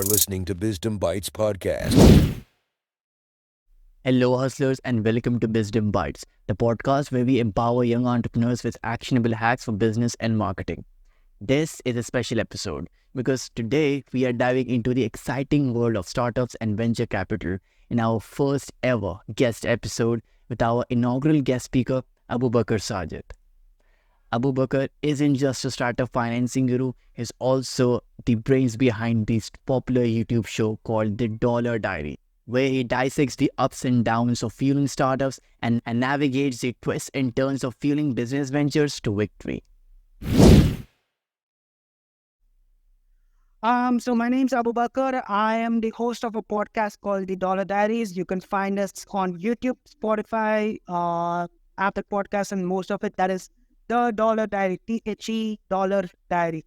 listening to Bizdom Bites podcast. Hello, hustlers, and welcome to Bizdom Bites, the podcast where we empower young entrepreneurs with actionable hacks for business and marketing. This is a special episode because today we are diving into the exciting world of startups and venture capital in our first ever guest episode with our inaugural guest speaker, Abubakr Sajith. Abubakr isn't just a startup financing guru, he's also the brains behind this popular YouTube show called The Dollar Diaries, where he dissects the ups and downs of fueling startups and navigates the twists and turns of fueling business ventures to victory. So my name's Abubakr. I am the host of a podcast called The Dollar Diaries. You can find us on YouTube, Spotify, Apple Podcasts, and most of it. That is The Dollar Diary, THE Dollar Diary.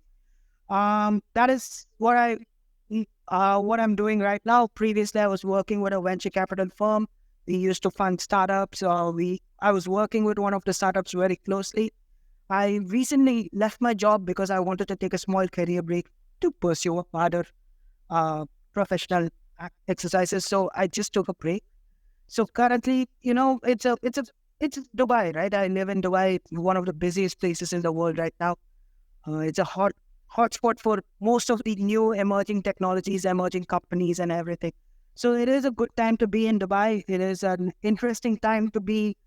That is what I'm doing right now. Previously, I was working with a venture capital firm. We used to fund startups. I was working with one of the startups very closely. I recently left my job because I wanted to take a small career break to pursue other professional exercises. So I just took a break. So currently, it's Dubai, right? I live in Dubai. It's one of the busiest places in the world right now. It's a hotspot for most of the new emerging technologies, emerging companies, and everything. So it is a good time to be in Dubai. It is an interesting time to be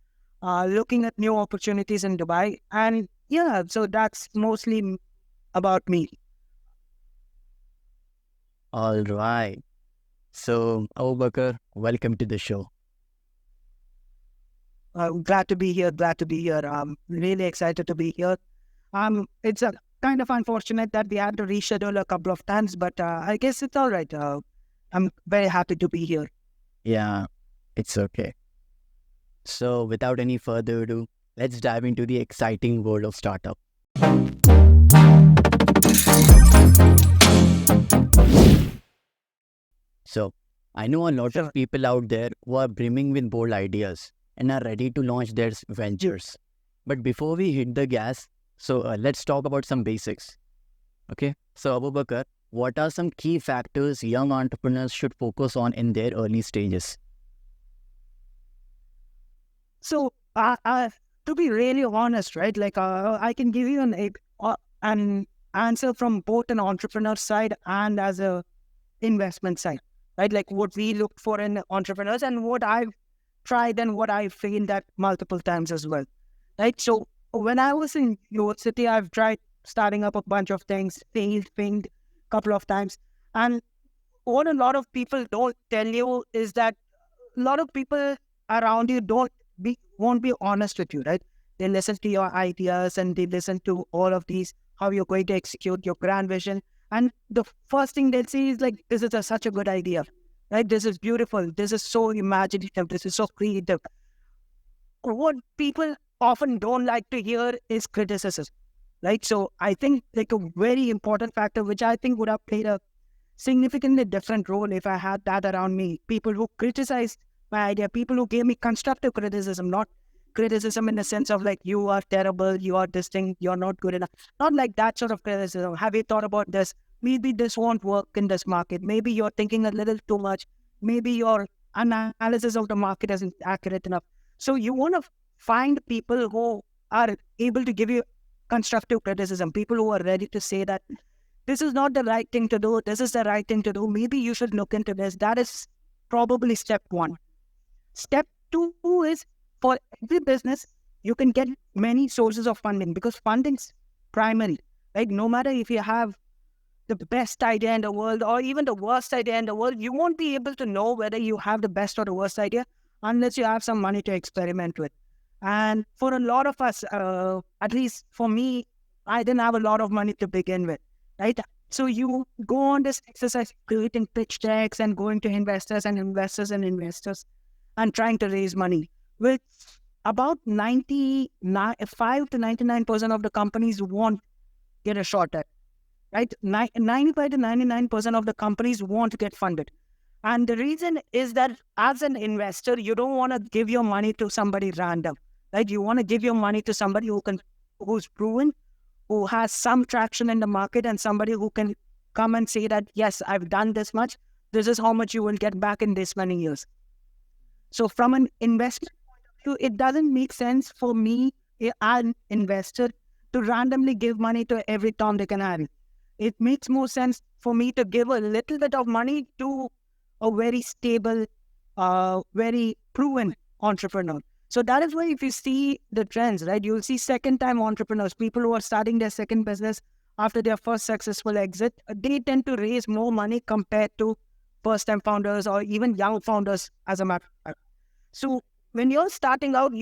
looking at new opportunities in Dubai. And yeah, so that's mostly about me. All right. So, Abubakr, welcome to the show. Glad to be here. Glad to be here. I'm really excited to be here. It's a kind of unfortunate that we had to reschedule a couple of times, but I guess it's all right. I'm very happy to be here. Yeah, it's okay. So, without any further ado, let's dive into the exciting world of startup. So, I know a lot of people out there who are brimming with bold ideas and are ready to launch their ventures. But before we hit the gas, let's talk about some basics. Okay, so Abubakr, what are some key factors young entrepreneurs should focus on in their early stages? So, to be really honest, right? I can give you an answer from both an entrepreneur side and as a investment side, right? Like what we look for in entrepreneurs and what I've tried and what I've failed at multiple times as well, right? So when I was in university, I've tried starting up a bunch of things, failed a couple of times. And what a lot of people don't tell you is that a lot of people around you won't be honest with you, right? They listen to your ideas and they listen to all of these, how you're going to execute your grand vision. And the first thing they'll say is like, this is such a good idea, right? This is beautiful. This is so imaginative. This is so creative. What people often don't like to hear is criticism, right? So I think like a very important factor, which I think would have played a significantly different role if I had that around me. People who criticized my idea, people who gave me constructive criticism, not criticism in the sense of like, you are terrible, you are this thing, you're not good enough. Not like that sort of criticism. Have you thought about this? Maybe this won't work in this market. Maybe you're thinking a little too much. Maybe your analysis of the market isn't accurate enough. So you want to find people who are able to give you constructive criticism, people who are ready to say that this is not the right thing to do, this is the right thing to do, maybe you should look into this. That is probably step one. Step two is, for every business, you can get many sources of funding because funding's primary, right? No matter if you have the best idea in the world or even the worst idea in the world, you won't be able to know whether you have the best or the worst idea unless you have some money to experiment with. And for a lot of us, at least for me, I didn't have a lot of money to begin with, right? So you go on this exercise, creating pitch decks and going to investors and trying to raise money, which about 95 to 99% of the companies won't get a shot at, right? 95 to 99% of the companies won't get funded. And the reason is that as an investor, you don't want to give your money to somebody random, right? You want to give your money to somebody who's proven, who has some traction in the market, and somebody who can come and say that, yes, I've done this much. This is how much you will get back in this many years. So from an investment point of view, it doesn't make sense for me, an investor, to randomly give money to every Tom, Dick and Harry. It makes more sense for me to give a little bit of money to a very stable, very proven entrepreneur. So that is why if you see the trends, right, you'll see second-time entrepreneurs, people who are starting their second business after their first successful exit, they tend to raise more money compared to first-time founders or even young founders, as a matter of fact. So when you're starting out,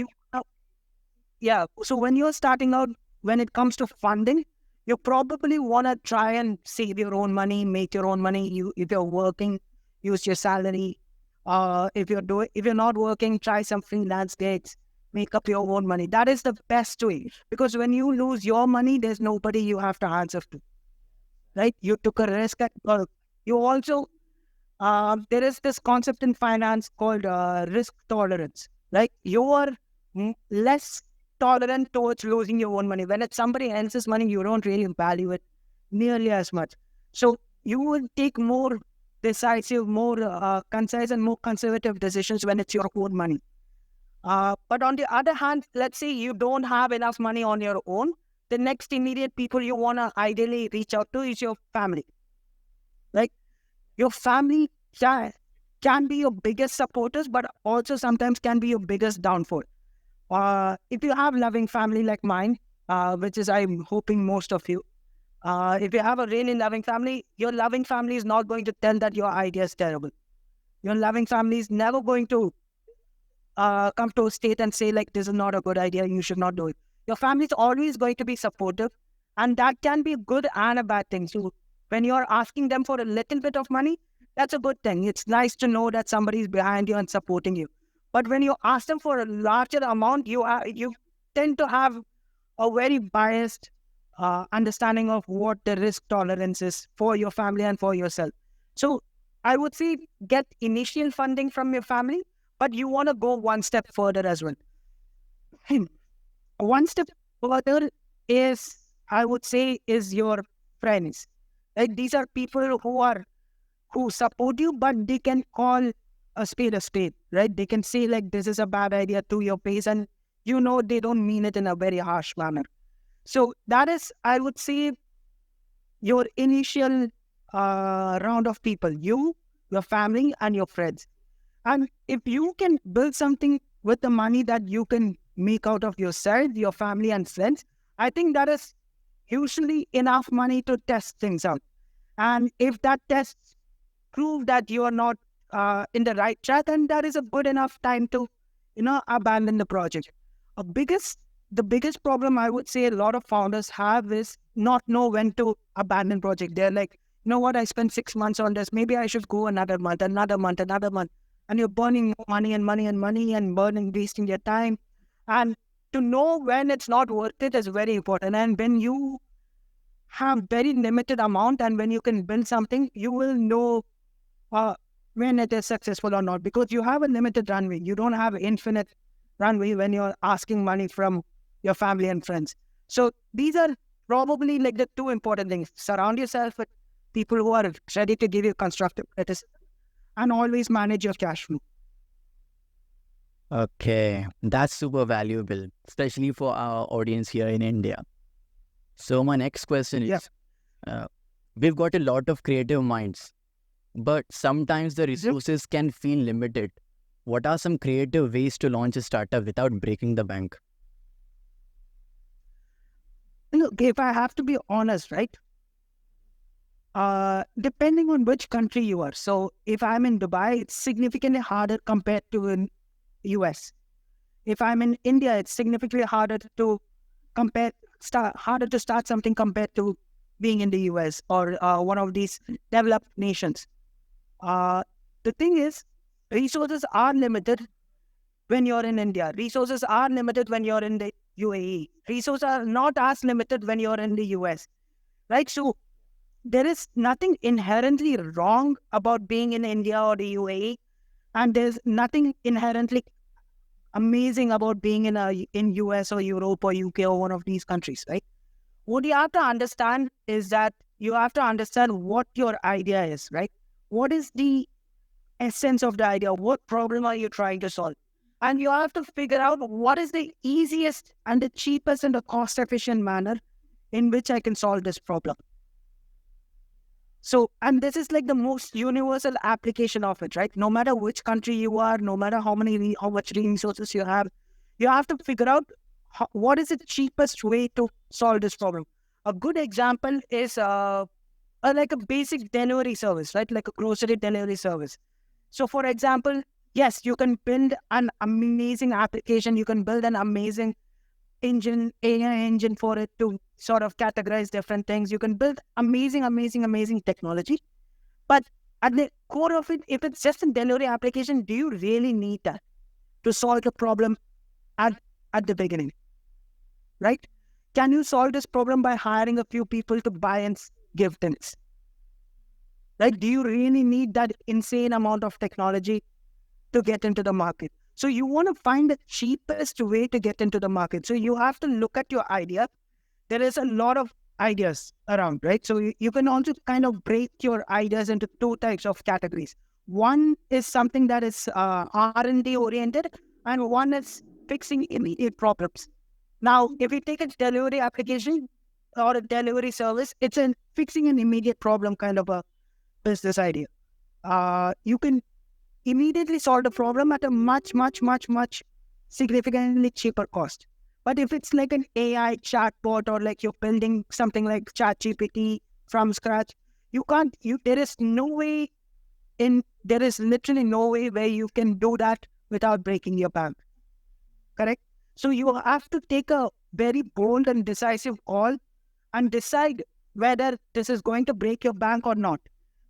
when you're starting out, when it comes to funding, you probably want to try and save your own money, make your own money. If you're working, use your salary. If you're not working, try some freelance gigs, make up your own money. That is the best way, because when you lose your money, there's nobody you have to answer to, right? You took a risk at work. You also, there is this concept in finance called risk tolerance, right? You are less tolerant towards losing your own money. When it's somebody else's money, you don't really value it nearly as much. So you will take more decisive, more concise and more conservative decisions when it's your own money. But on the other hand, let's say you don't have enough money on your own. The next immediate people you want to ideally reach out to is your family. Like, your family can be your biggest supporters, but also sometimes can be your biggest downfall. If you have loving family like mine, which is I'm hoping most of you, if you have a really loving family, your loving family is not going to tell that your idea is terrible. Your loving family is never going to come to a state and say, like, this is not a good idea, you should not do it. Your family is always going to be supportive, and that can be a good and a bad thing. So when you're asking them for a little bit of money, that's a good thing. It's nice to know that somebody is behind you and supporting you. But when you ask them for a larger amount, you tend to have a very biased understanding of what the risk tolerance is for your family and for yourself. So I would say get initial funding from your family, but you want to go one step further as well. One step further is, I would say, is your friends. Like, these are people who support you, but they can call a spade, right? They can say, like, this is a bad idea to your face, and they don't mean it in a very harsh manner. So that is, I would say, your initial round of people, you, your family, and your friends. And if you can build something with the money that you can make out of yourself, your family, and friends, I think that is usually enough money to test things out. And if that tests prove that you are not in the right track, then that is a good enough time to, abandon the project. The biggest problem I would say a lot of founders have is not know when to abandon project. They're like, you know what, I spent 6 months on this. Maybe I should go another month. And you're burning money and wasting your time. And to know when it's not worth it is very important. And when you have very limited amount and when you can build something, you will know when it is successful or not, because you have a limited runway. You don't have infinite runway when you're asking money from your family and friends. So these are probably like the two important things. Surround yourself with people who are ready to give you constructive criticism, and always manage your cash flow. Okay, that's super valuable, especially for our audience here in India. So my next question is, we've got a lot of creative minds, but sometimes the resources can feel limited. What are some creative ways to launch a startup without breaking the bank? Look, if I have to be honest, right? Depending on which country you are. So if I'm in Dubai, it's significantly harder compared to in US. If I'm in India, it's significantly harder to start something compared to being in the US or one of these developed nations. The thing is, resources are limited when you're in India. Resources are limited when you're in the UAE. Resources are not as limited when you're in the US, right? So there is nothing inherently wrong about being in India or the UAE, and there's nothing inherently amazing about being in US or Europe or UK or one of these countries, right? What you have to understand is that you have to understand what your idea is, right? What is the essence of the idea? What problem are you trying to solve? And you have to figure out what is the easiest and the cheapest and the cost-efficient manner in which I can solve this problem. So, and this is like the most universal application of it, right? No matter which country you are, no matter how much resources you have to figure out what is the cheapest way to solve this problem. A good example is like a basic delivery service, right? Like a grocery delivery service. So, for example, yes, you can build an amazing application. You can build an amazing AI engine for it to sort of categorize different things. You can build amazing technology. But at the core of it, if it's just a delivery application, do you really need that to solve the problem at the beginning, right? Can you solve this problem by hiring a few people to buy and give things? Right? Do you really need that insane amount of technology to get into the market? So you want to find the cheapest way to get into the market. So you have to look at your idea. There is a lot of ideas around, right? So you can also kind of break your ideas into two types of categories. One is something that is R&D oriented, and one is fixing immediate problems. Now, if you take a delivery application or a delivery service, it's fixing an immediate problem kind of a business idea. You can immediately solve the problem at a much significantly cheaper cost. But if it's like an AI chatbot or like you're building something like ChatGPT from scratch, there is literally no way where you can do that without breaking your bank. Correct? So you have to take a very bold and decisive call and decide whether this is going to break your bank or not.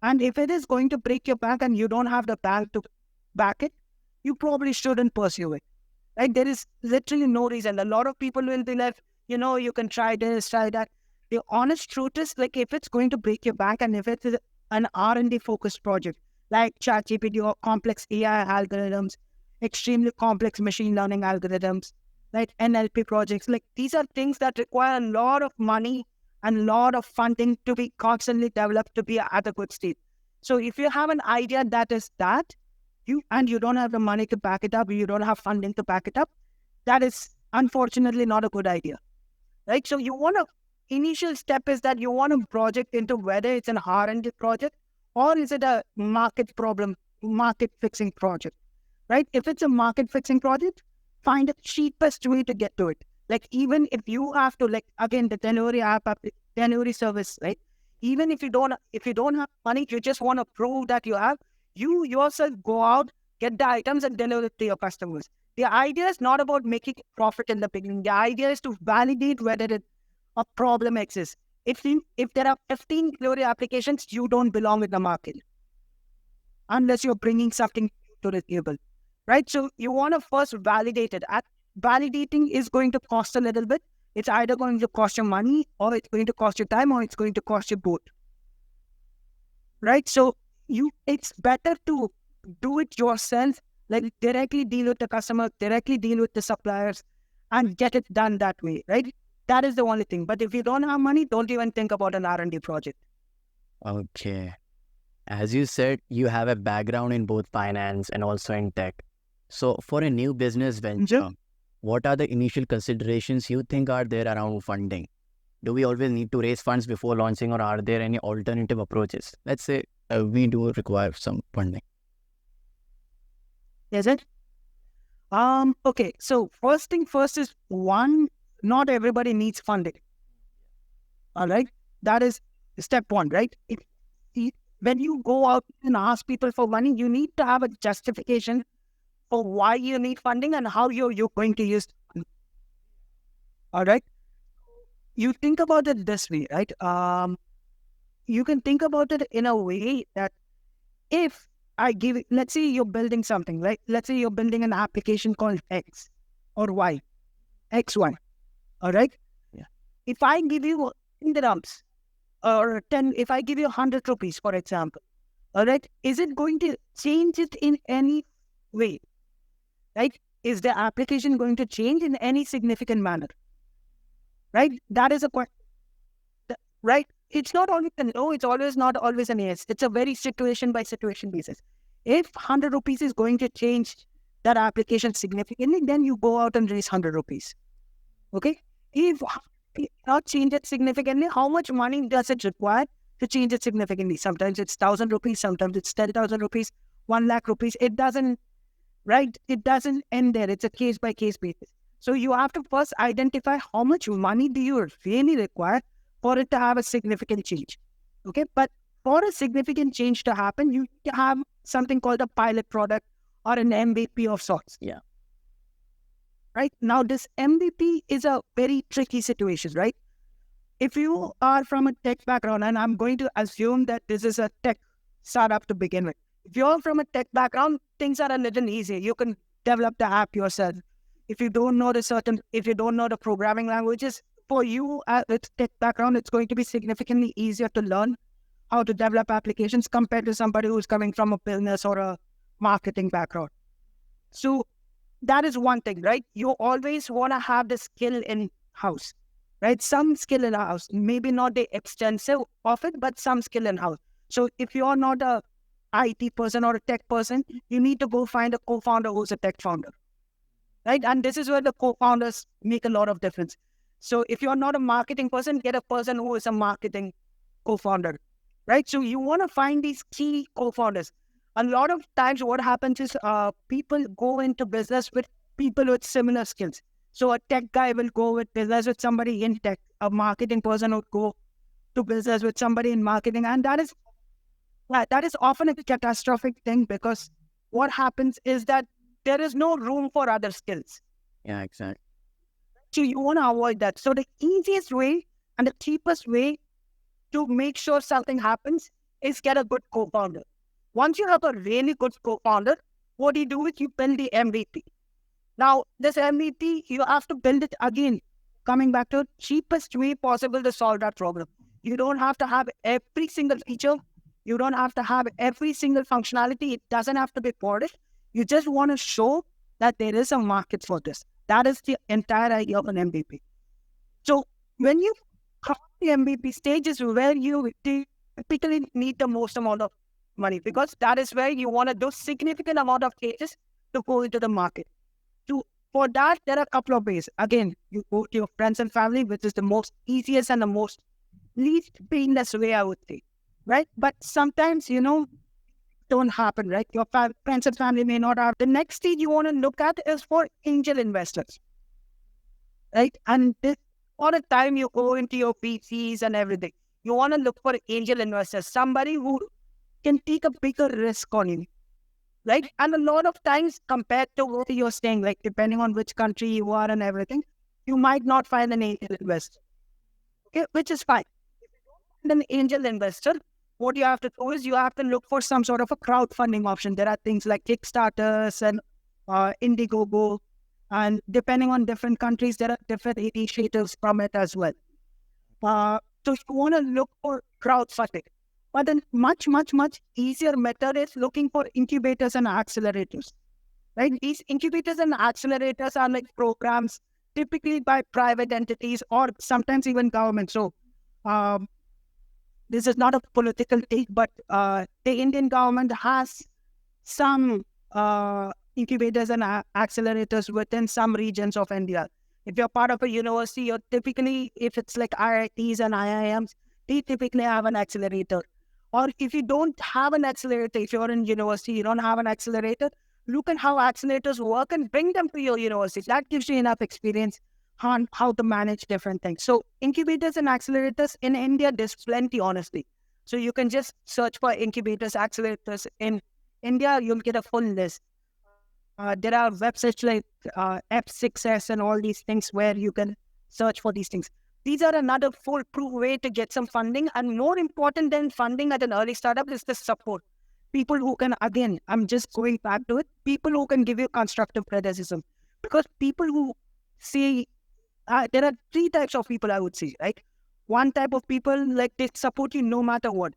And if it is going to break your bank and you don't have the bank to back it, you probably shouldn't pursue it. Right? There is literally no reason. A lot of people will be like, you can try this, try that. The honest truth is, like, if it's going to break your bank and if it's an R&D focused project, like ChatGPT or complex AI algorithms, extremely complex machine learning algorithms, like NLP projects, like these are things that require a lot of money and a lot of funding to be constantly developed to be at a good state. So if you have an idea that is that, you don't have the money to back it up, you don't have funding to back it up, that is unfortunately not a good idea, right? So initial step is that you want to project into whether it's an R&D project or is it a market fixing project, right? If it's a market fixing project, find the cheapest way to get to it. Like, even if you have to, like, again, the delivery service, right? Even if you don't have money, you just want to prove that you yourself go out, get the items and deliver it to your customers. The idea is not about making profit in the beginning. The idea is to validate whether a problem exists. If there are 15 delivery applications, you don't belong in the market unless you're bringing something to the table, right? So you want to first validate it. Validating is going to cost a little bit. It's either going to cost you money, or it's going to cost you time, or it's going to cost you both, right? So it's better to do it yourself, like directly deal with the customer, directly deal with the suppliers, and get it done that way, right? That is the only thing. But if you don't have money, don't even think about an R&D project. Okay. As you said, you have a background in both finance and also in tech. So for a new business venture, what are the initial considerations you think are there around funding? Do we always need to raise funds before launching, or are there any alternative approaches? Let's say we do require some funding. Is it? Okay. So first thing first is, one, not everybody needs funding. All right. That is step one, right? When you go out and ask people for money, you need to have a justification for why you need funding and how you're going to use it. All right. You think about it this way, right? You can think about it in a way that if I give, let's say you're building something, right? Let's say you're building an application called X or Y, XY. All right. Yeah. If I give you 10 dirhams or if I give you 100 rupees, for example, all right, is it going to change it in any way? Right? Is the application going to change in any significant manner? Right? That is a question. Right? it's not always a no, it's always not always an yes. It's a very situation by situation basis. If 100 rupees is going to change that application significantly, then you go out and raise 100 rupees. Okay? If it not change it significantly, how much money does it require to change it significantly? Sometimes it's 1,000 rupees, sometimes it's 10,000 rupees, 1 lakh rupees. It doesn't, right? It doesn't end there. It's a case by case basis. So you have to first identify how much money do you really require for it to have a significant change. Okay? But for a significant change to happen, you have something called a pilot product or an MVP of sorts. Yeah. Right? Now, this MVP is a very tricky situation, right? If you are from a tech background, and I'm going to assume that this is a tech startup to begin with. If you're from a tech background, things are a little easier. You can develop the app yourself. If you don't know the programming languages, for you with tech background, it's going to be significantly easier to learn how to develop applications compared to somebody who's coming from a business or a marketing background. So that is one thing, right? You always want to have the skill in-house, right? Some skill in-house, maybe not the extensive of it, but some skill in-house. So if you're not a IT person or a tech person, you need to go find a co-founder who's a tech founder, right? And this is where the co-founders make a lot of difference. So if you're not a marketing person, get a person who is a marketing co-founder, right? So you want to find these key co-founders. A lot of times what happens is people go into business with people with similar skills. So a tech guy will go with business with somebody in tech. A marketing person would go to business with somebody in marketing. And that is often a catastrophic thing, because what happens is that there is no room for other skills. Yeah, exactly. So you want to avoid that. So the easiest way and the cheapest way to make sure something happens is get a good co-founder. Once you have a really good co-founder, what do you do is you build the MVP. Now, this MVP, you have to build it again, coming back to the cheapest way possible to solve that problem. You don't have to have every single feature. You don't have to have every single functionality. It doesn't have to be polished. You just want to show that there is a market for this. That is the entire idea of an MVP. So when you come to the MVP stage is where you typically need the most amount of money, because that is where you want to do significant amount of cases to go into the market. For that, there are a couple of ways. Again, you go to your friends and family, which is the most easiest and the most least painless way, I would say, right? But sometimes, don't happen, right? Your friends and family may not have. The next stage you want to look at is for angel investors, right? And this, all the time you go into your VCs and everything, you want to look for angel investors, somebody who can take a bigger risk on you, right? And a lot of times, compared to what you're saying, like depending on which country you are and everything, you might not find an angel investor, okay, which is fine. If you don't find an angel investor, what you have to do is you have to look for some sort of a crowdfunding option. There are things like Kickstarters and Indiegogo, and depending on different countries, there are different initiatives from it as well. So you want to look for crowdfunding. But then much easier method is looking for incubators and accelerators, right? These incubators and accelerators are like programs typically by private entities or sometimes even government. So this is not a political take, but the Indian government has some incubators and accelerators within some regions of India. If you're part of a university, you're typically, if it's like IITs and IIMs, they typically have an accelerator. Or if you don't have an accelerator, if you're in university, you don't have an accelerator, look at how accelerators work and bring them to your university. That gives you enough experience on how to manage different things. So incubators and accelerators in India, there's plenty, honestly. So you can just search for incubators, accelerators in India, you'll get a full list. There are websites like F6S and all these things where you can search for these things. These are another foolproof way to get some funding. And more important than funding at an early startup is the support. People who can, again, I'm just going back to it, people who can give you constructive criticism. Because people who say, there are three types of people, I would say, right? One type of people, like they support you no matter what.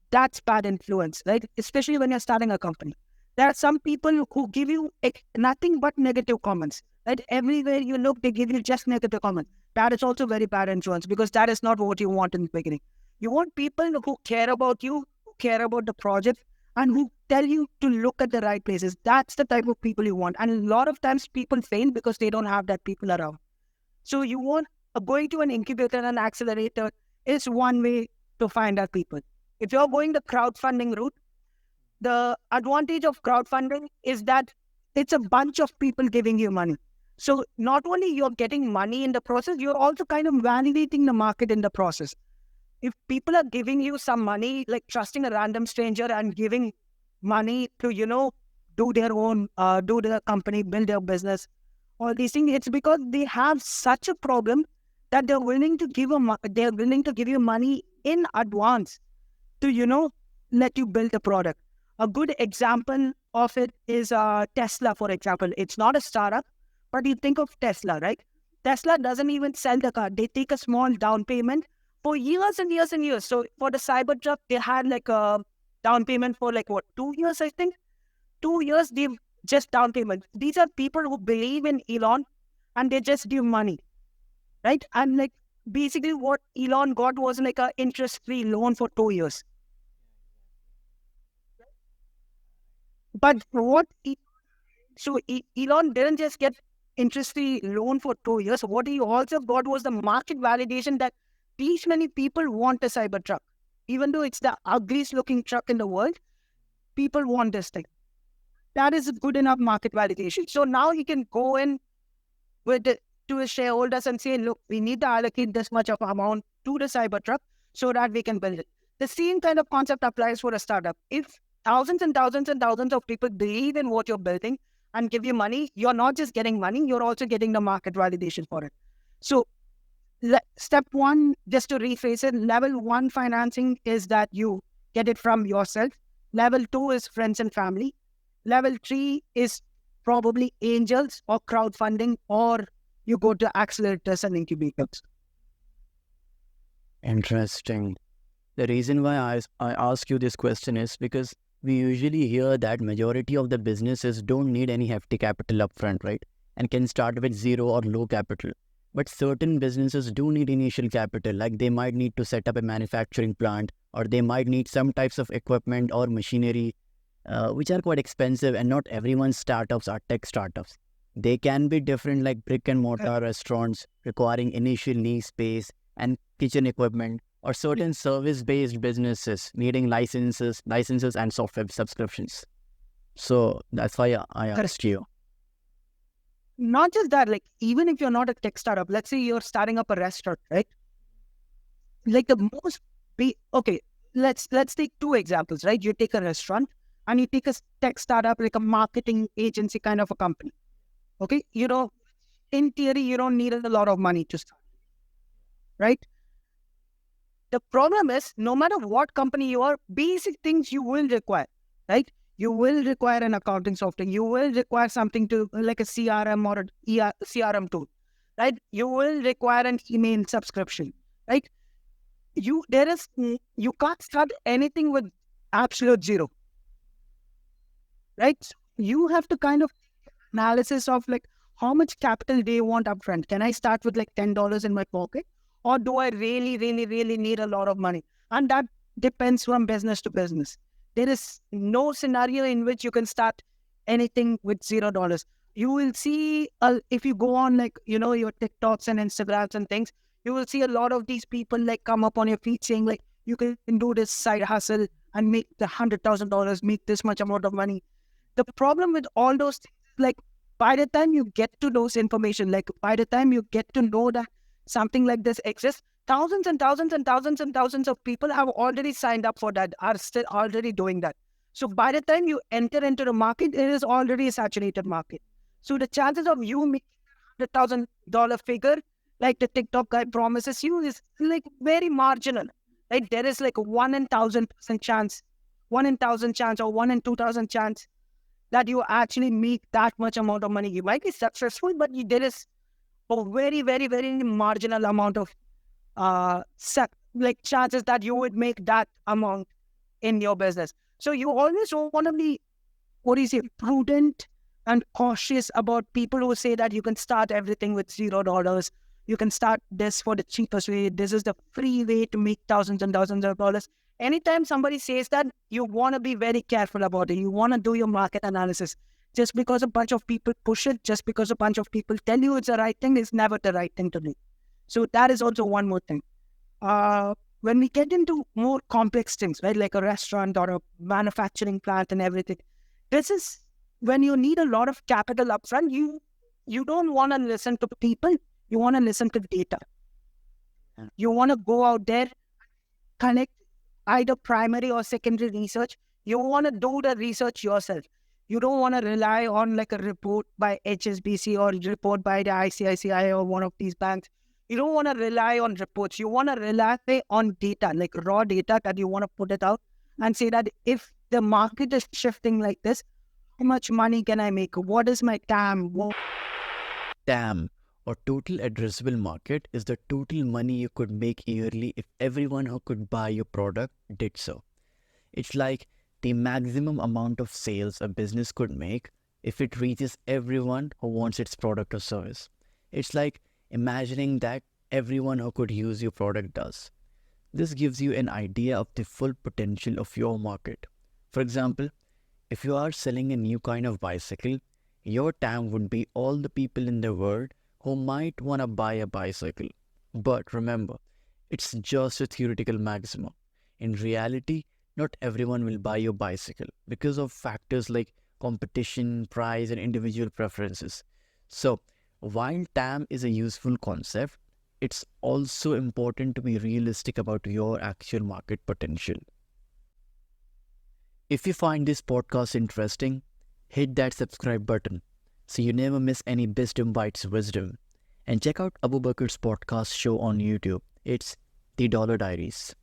That's bad influence, right? Especially when you're starting a company. There are some people who give you nothing but negative comments, right? Everywhere you look, they give you just negative comments. That is also very bad influence, because that is not what you want in the beginning. You want people who care about you, who care about the project, and who tell you to look at the right places. That's the type of people you want. And a lot of times people fail because they don't have that people around. So you want going to an incubator and accelerator is one way to find out people. If you're going the crowdfunding route, the advantage of crowdfunding is that it's a bunch of people giving you money. So not only you're getting money in the process, you're also kind of validating the market in the process. If people are giving you some money, like trusting a random stranger and giving money to, do their own, do their company, build their business, all these things, it's because they have such a problem that they're willing to give you money in advance to, let you build a product. A good example of it is Tesla, for example. It's not a startup, but you think of Tesla, right? Tesla doesn't even sell the car. They take a small down payment for years and years and years. So for the Cybertruck, they had like a down payment for 2 years, I think. 2 years, they've just down payment. These are people who believe in Elon and they just give money, right? And basically what Elon got was like a interest-free loan for 2 years. But Elon didn't just get interest-free loan for 2 years. What he also got was the market validation that these many people want a Cybertruck. Even though it's the ugliest looking truck in the world, people want this thing. That is good enough market validation. So now he can go in to his shareholders and say, look, we need to allocate this much of amount to the Cybertruck so that we can build it. The same kind of concept applies for a startup. If thousands and thousands and thousands of people believe in what you're building and give you money, you're not just getting money, you're also getting the market validation for it. So step one, just to rephrase it, level one financing is that you get it from yourself. Level two is friends and family. Level three is probably angels or crowdfunding, or you go to accelerators and incubators. Interesting. The reason why I ask you this question is because we usually hear that majority of the businesses don't need any hefty capital upfront, right? And can start with zero or low capital. But certain businesses do need initial capital, like they might need to set up a manufacturing plant, or they might need some types of equipment or machinery, which are quite expensive, and not everyone's startups are tech startups. They can be different, like brick and mortar restaurants requiring initial niche space and kitchen equipment, or certain service-based businesses needing licenses and software subscriptions. So that's why I asked you. Not just that, even if you're not a tech startup, let's say you're starting up a restaurant, right? Okay, let's take two examples, right? You take a restaurant and you take a tech startup, like a marketing agency kind of a company. Okay, in theory, you don't need a lot of money to start, right? The problem is, no matter what company you are, basic things you will require, right? You will require an accounting software. You will require something to like a CRM or a CRM tool, right? You will require an email subscription, right? You can't start anything with absolute zero, right? You have to kind of analysis of how much capital do you want upfront? Can I start with $10 in my pocket? Or do I really, really, really need a lot of money? And that depends from business to business. There is no scenario in which you can start anything with $0. You will see, if you go on your TikToks and Instagrams and things, you will see a lot of these people come up on your feed saying you can do this side hustle and make the $100,000, make this much amount of money. The problem with all those things, by the time you get to those information, by the time you get to know that something like this exists, thousands and thousands and thousands and thousands of people have already signed up for that, are still already doing that. So by the time you enter into the market, it is already a saturated market. So the chances of you making $100,000 figure, like the TikTok guy promises you, is very marginal. There is 1 in 1,000% chance, 1 in 1,000 chance, or 1 in 2,000 chance that you actually make that much amount of money. You might be successful, but there is a very, very, very marginal amount of chances that you would make that amount in your business. So you always want to be, prudent and cautious about people who say that you can start everything with $0. You can start this for the cheapest way. This is the free way to make thousands and thousands of dollars. Anytime somebody says that, you want to be very careful about it. You want to do your market analysis. Just because a bunch of people push it, just because a bunch of people tell you it's the right thing, is never the right thing to do. So that is also one more thing. When we get into more complex things, right, like a restaurant or a manufacturing plant and everything, this is when you need a lot of capital upfront. You don't want to listen to people. You want to listen to data. You want to go out there, connect either primary or secondary research. You want to do the research yourself. You don't want to rely on like a report by HSBC or report by the ICICI or one of these banks. You don't want to rely on reports. You want to rely on data, like raw data that you want to put it out and say that if the market is shifting like this, how much money can I make? What is my TAM? TAM, or total addressable market, is the total money you could make yearly if everyone who could buy your product did so. It's like the maximum amount of sales a business could make if it reaches everyone who wants its product or service. It's like imagining that everyone who could use your product does. This gives you an idea of the full potential of your market. For example, if you are selling a new kind of bicycle, your TAM would be all the people in the world who might want to buy a bicycle. But remember, it's just a theoretical maximum. In reality, not everyone will buy your bicycle because of factors like competition, price, and individual preferences. So, while TAM is a useful concept, it's also important to be realistic about your actual market potential. If you find this podcast interesting, hit that subscribe button so you never miss any Bizdom Bites wisdom. And check out Abubakr's podcast show on YouTube. It's The Dollar Diaries.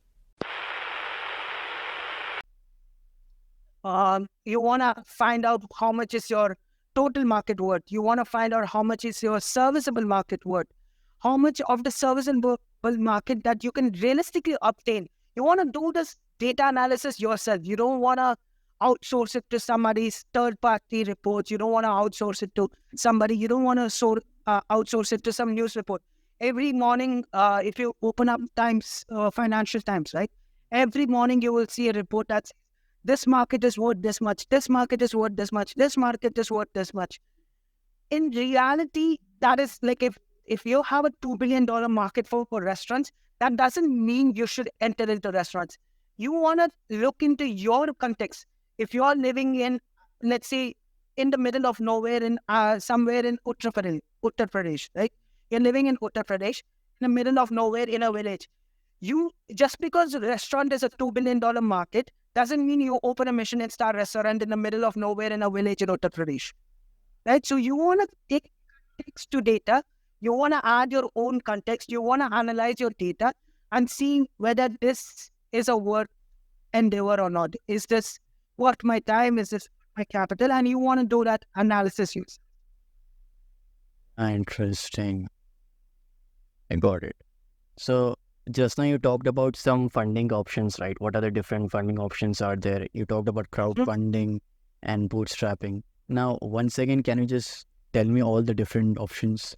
You want to find out how much is your total market worth. You want to find out how much is your serviceable market worth. How much of the serviceable market that you can realistically obtain. You want to do this data analysis yourself. You don't want to outsource it to somebody's third-party reports. You don't want to outsource it to somebody. You don't want to outsource it to some news report. Every morning, if you open up Financial Times, right? Every morning you will see a report that's this market is worth this much, this market is worth this much, this market is worth this much. In reality, that is like if you have a $2 billion market for restaurants, that doesn't mean you should enter into restaurants. You want to look into your context. If you're living in, let's say, in the middle of nowhere, in somewhere in Uttar Pradesh, right? You're living in Uttar Pradesh, in the middle of nowhere in a village. Just because a restaurant is a $2 billion market, doesn't mean you open a Michelin-star restaurant in the middle of nowhere in a village in Uttar Pradesh, right? So you want to take context to data. You want to add your own context. You want to analyze your data and see whether this is a worth endeavor or not. Is this worth my time? Is this my capital? And you want to do that analysis yourself. Interesting. I got it. So, just now you talked about some funding options, right? What are the different funding options are there? You talked about crowdfunding and bootstrapping. Now, once again, can you just tell me all the different options,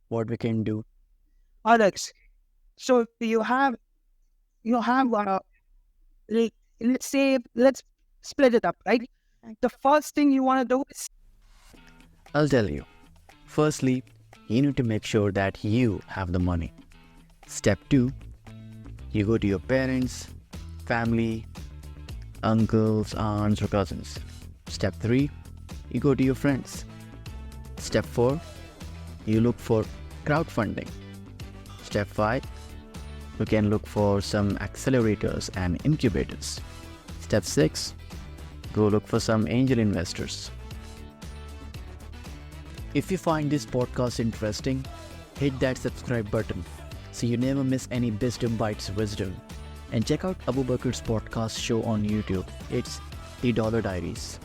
what we can do? Alex, so let's split it up, right? The first thing you want to do is, I'll tell you. Firstly, you need to make sure that you have the money. Step 2, you go to your parents, family, uncles, aunts, or cousins. Step 3, you go to your friends. Step 4, you look for crowdfunding. Step 5, you can look for some accelerators and incubators. Step 6, go look for some angel investors. If you find this podcast interesting, hit that subscribe button so you never miss any Bizdom Bites wisdom. And check out Abubakr's podcast show on YouTube. It's The Dollar Diaries.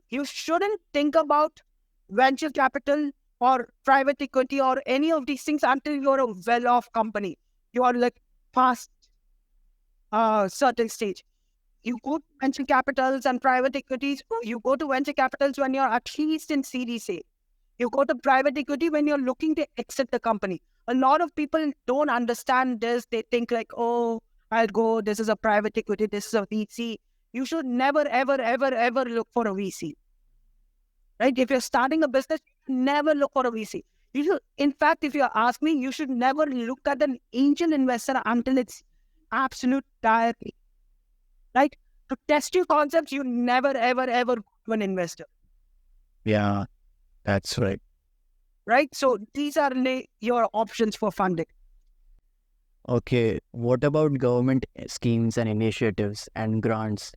you shouldn't think about venture capital or private equity or any of these things until you're a well-off company. You are like past a certain stage. you go to venture capitals and private equities. You go to venture capitals when you're at least in Series A. You go to private equity when you're looking to exit the company. A lot of people don't understand this. They think like, oh, I'll go, this is a private equity, this is a VC. You should never, ever, ever, ever look for a VC, right? If you're starting a business, never look for a VC. You should, in fact, if you ask me, you should never look at an angel investor until it's absolute dire, right? To test your concepts, you never, ever, ever go to an investor. Yeah, that's right. Right? So these are your options for funding. Okay, what about government schemes and initiatives and grants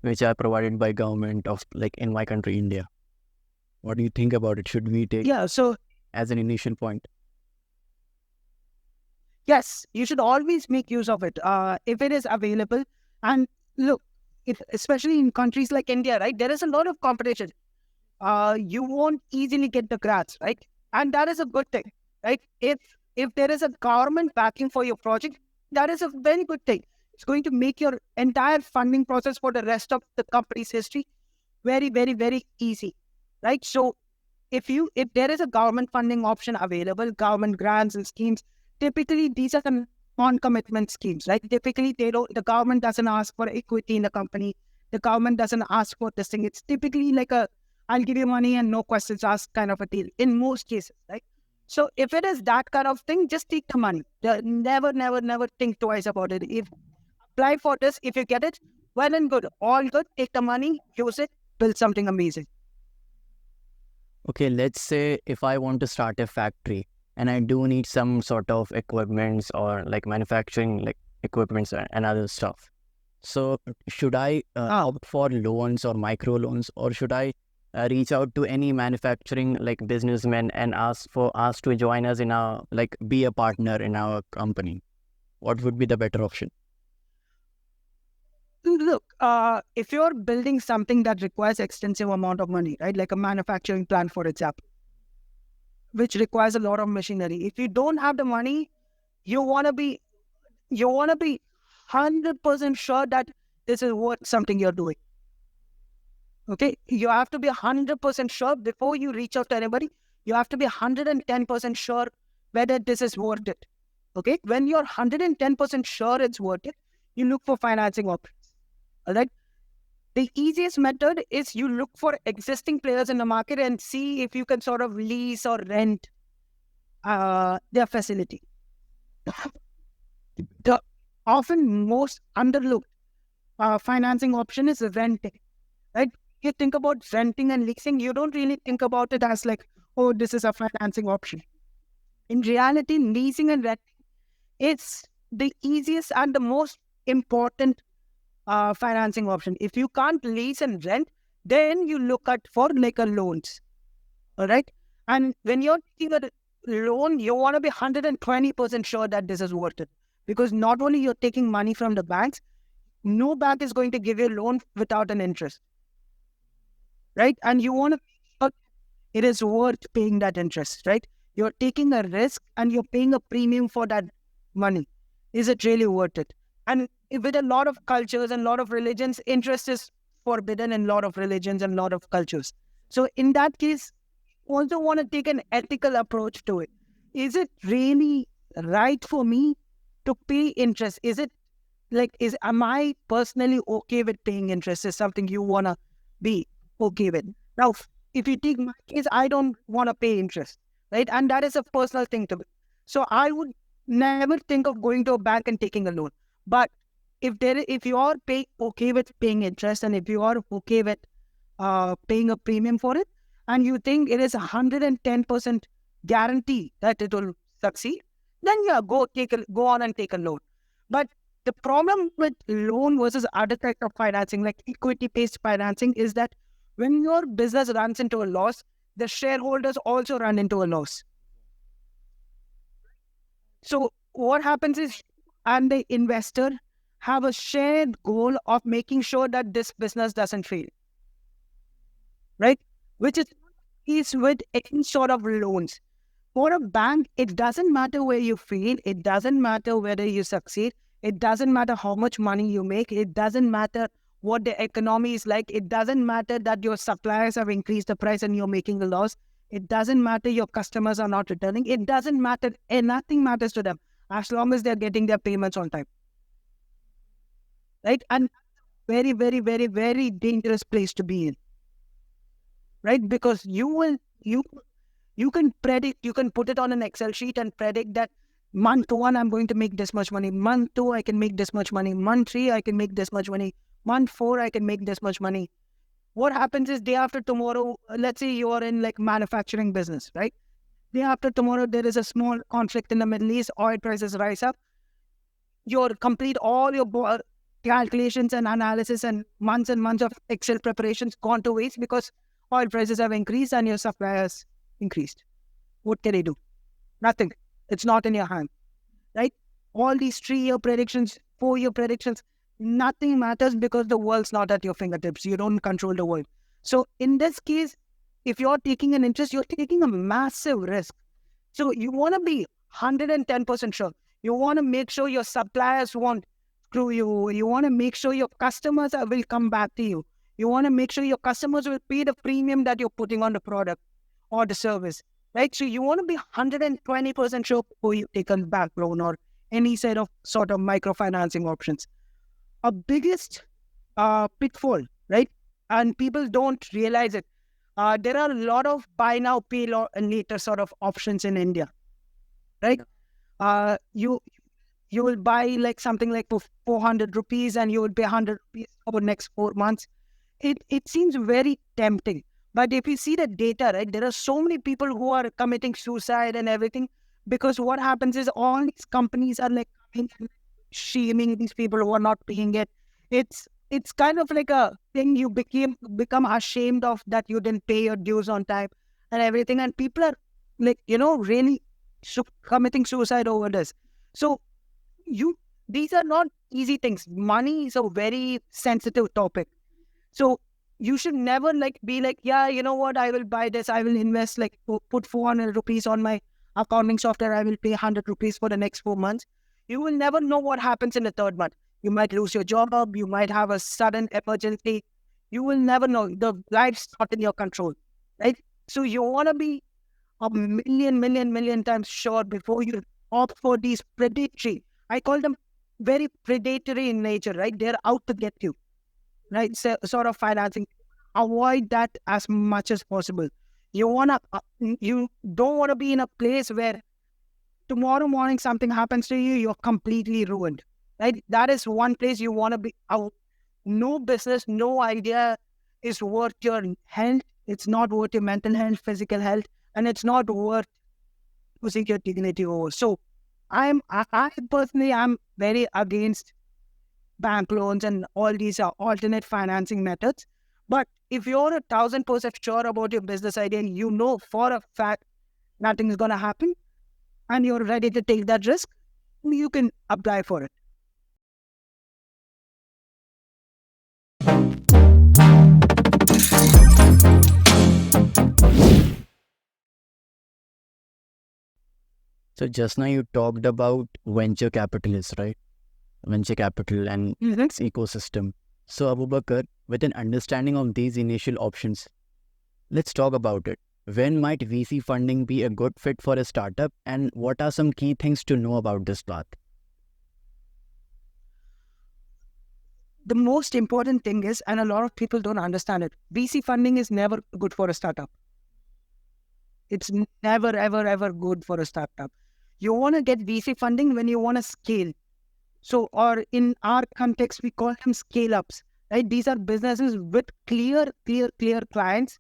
which are provided by government of like in my country, India? What do you think about it? Should we take So as an initial point? yes, you should always make use of it if it is available. And look, especially in countries like India, right, there is a lot of competition. You won't easily get the grants, right? And that is a good thing, right? If there is a government backing for your project, that is a very good thing. It's going to make your entire funding process for the rest of the company's history very, very, very easy, right? So if there is a government funding option available, government grants and schemes, typically these are the non-commitment schemes, right? Typically the government doesn't ask for equity in the company. The government doesn't ask for this thing. It's typically like I'll give you money and no questions asked kind of a deal in most cases, right? So if it is that kind of thing, just take the money. Never, never, never think twice about it. If apply for this, if you get it, well and good, all good. Take the money, use it, build something amazing. Okay, let's say if I want to start a factory and I do need some sort of equipments or like manufacturing like equipments and other stuff. So should I opt for loans or micro loans, or should I reach out to any manufacturing like businessmen and ask to join us in our like be a partner in our company? What would be the better option? Look, if you're building something that requires extensive amount of money, right, like a manufacturing plant, for example, which requires a lot of machinery. If you don't have the money, you want to be 100% sure that this is worth something you're doing. Okay, you have to be 100% sure before you reach out to anybody. You have to be 110% sure whether this is worth it. Okay, when you're 110% sure it's worth it, you look for financing options. All right. The easiest method is you look for existing players in the market and see if you can sort of lease or rent their facility. The often most underlooked financing option is renting, right? You think about renting and leasing, you don't really think about it as like, oh, this is a financing option. In reality, leasing and renting is the easiest and the most important financing option. If you can't lease and rent, then you look at for like a loans. All right. And when you're taking a loan, you want to be 120% sure that this is worth it. Because not only you're taking money from the banks, no bank is going to give you a loan without an interest. Right? And you want to, it is worth paying that interest, right? You're taking a risk and you're paying a premium for that money. Is it really worth it? And with a lot of cultures and a lot of religions, interest is forbidden in a lot of religions and a lot of cultures. So in that case, also want to take an ethical approach to it. Is it really right for me to pay interest? Is it like, am I personally okay with paying interest? Is something you want to be okay with? Now, if you take my case, I don't want to pay interest, right? And that is a personal thing to me. So I would never think of going to a bank and taking a loan. But if you are okay with paying interest, and if you are okay with paying a premium for it, and you think it is 110% guarantee that it will succeed, then yeah, go on and take a loan. But the problem with loan versus other type of financing, like equity-based financing, is that when your business runs into a loss, the shareholders also run into a loss. So what happens is, and the investor have a shared goal of making sure that this business doesn't fail, right? Which is with any sort of loans. For a bank, it doesn't matter where you fail. It doesn't matter whether you succeed. It doesn't matter how much money you make. It doesn't matter what the economy is like. It doesn't matter that your suppliers have increased the price and you're making a loss. It doesn't matter your customers are not returning. It doesn't matter. And nothing matters to them as long as they're getting their payments on time. Right? And very, very, very, very dangerous place to be in. Right? Because you can predict, you can put it on an Excel sheet and predict that month 1, I'm going to make this much money. Month 2, I can make this much money. Month 3, I can make this much money. Month 4, I can make this much money. What happens is day after tomorrow, let's say you are in like manufacturing business, right? Day after tomorrow, there is a small conflict in the Middle East, oil prices rise up. All your calculations and analysis and months of Excel preparations gone to waste because oil prices have increased and your suppliers increased. What can they do? Nothing. It's not in your hand, right? All these 3-year predictions, 4-year predictions, nothing matters because the world's not at your fingertips. You don't control the world. So in this case, if you're taking an interest, you're taking a massive risk. So you want to be 110% sure. You want to make sure your suppliers won't screw you. You want to make sure your customers will come back to you. You want to make sure your customers will pay the premium that you're putting on the product or the service. Right, so you want to be 120% sure before you take a bank loan or any sort of microfinancing options. Our biggest pitfall, right, and people don't realize it. There are a lot of buy now, pay later sort of options in India, right? You will buy like something like for 400 rupees and you will pay 100 rupees over the next 4 months. It seems very tempting. But if you see the data, right, there are so many people who are committing suicide and everything because what happens is all these companies are like shaming these people who are not paying it. It's kind of like a thing you become ashamed of that you didn't pay your dues on time and everything. And people are like, really committing suicide over this. So these are not easy things. Money is a very sensitive topic. So you should never be like, yeah, you know what, I will buy this, I will invest, put 400 rupees on my accounting software, I will pay 100 rupees for the next 4 months. You will never know what happens in the 3rd month. You might lose your job, you might have a sudden emergency. You will never know. The life's not in your control, right? So you want to be a million times sure before you opt for these predatory. I call them very predatory in nature, right? They're out to get you. Right, so, sort of financing, avoid that as much as possible. You don't want to be in a place where tomorrow morning something happens to you, you're completely ruined. Right, that is one place you want to be out. No business, no idea is worth your health. It's not worth your mental health, physical health, and it's not worth losing your dignity over. So, I personally am very against bank loans and all these alternate financing methods. But if you're 1,000% sure about your business idea, you know for a fact nothing is going to happen and you're ready to take that risk, you can apply for it. So just now you talked about venture capitalists, right? Venture capital and its ecosystem. So Abubakr, with an understanding of these initial options, let's talk about it. When might VC funding be a good fit for a startup, and what are some key things to know about this path? The most important thing is, and a lot of people don't understand it, VC funding is never good for a startup. It's never, ever, ever good for a startup. You want to get VC funding when you want to scale. So, or in our context, we call them scale-ups, right? These are businesses with clear clients,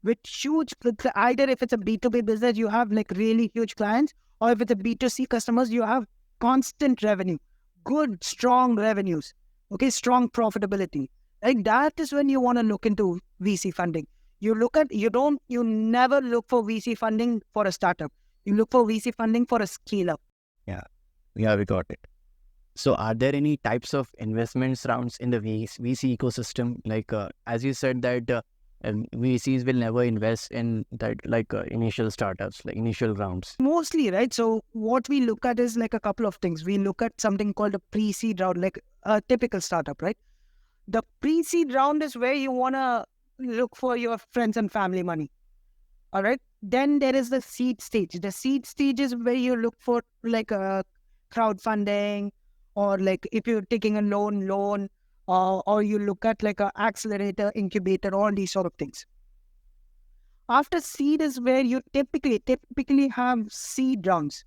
with huge, either if it's a B2B business, you have really huge clients, or if it's a B2C customers, you have constant revenue, good, strong revenues, okay, strong profitability. Like that is when you want to look into VC funding. You never look for VC funding for a startup. You look for VC funding for a scale-up. Yeah, we got it. So are there any types of investments rounds in the VC ecosystem? As you said that And VCs will never invest in that initial startups, like initial rounds. Mostly, right? So what we look at is like a couple of things. We look at something called a pre-seed round, like a typical startup, right? The pre-seed round is where you want to look for your friends and family money. All right. Then there is the seed stage. The seed stage is where you look for like a crowdfunding, or like if you're taking a loan, or you look at like a accelerator, incubator, all these sort of things. After seed is where you typically have seed rounds,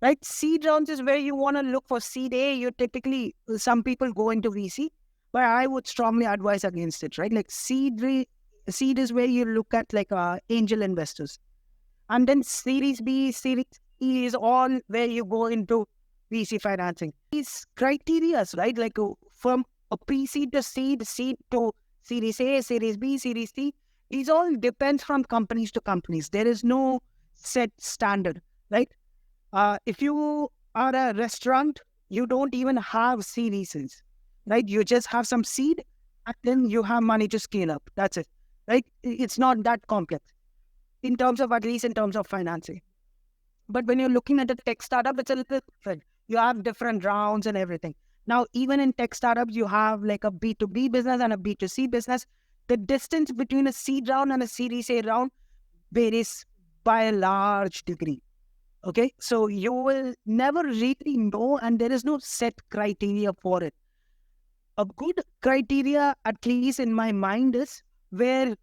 right? Seed rounds is where you want to look for seed A. You typically, some people go into VC, but I would strongly advise against it, right? Like seed is where you look at like angel investors, and then Series B, Series E is all where you go into VC financing. These criterias, right? Like from a pre-seed to seed to Series A, Series B, Series C, these all depends from companies to companies. There is no set standard, right? If you are a restaurant, you don't even have series, right? You just have some seed, and then you have money to scale up. That's it, right? It's not that complex in terms of, at least in terms of financing. But when you're looking at a tech startup, it's a little different. You have different rounds and everything. Now, even in tech startups, you have like a B2B business and a B2C business. The distance between a seed round and a Series A round varies by a large degree. Okay, so you will never really know, and there is no set criteria for it. A good criteria, at least in my mind, is where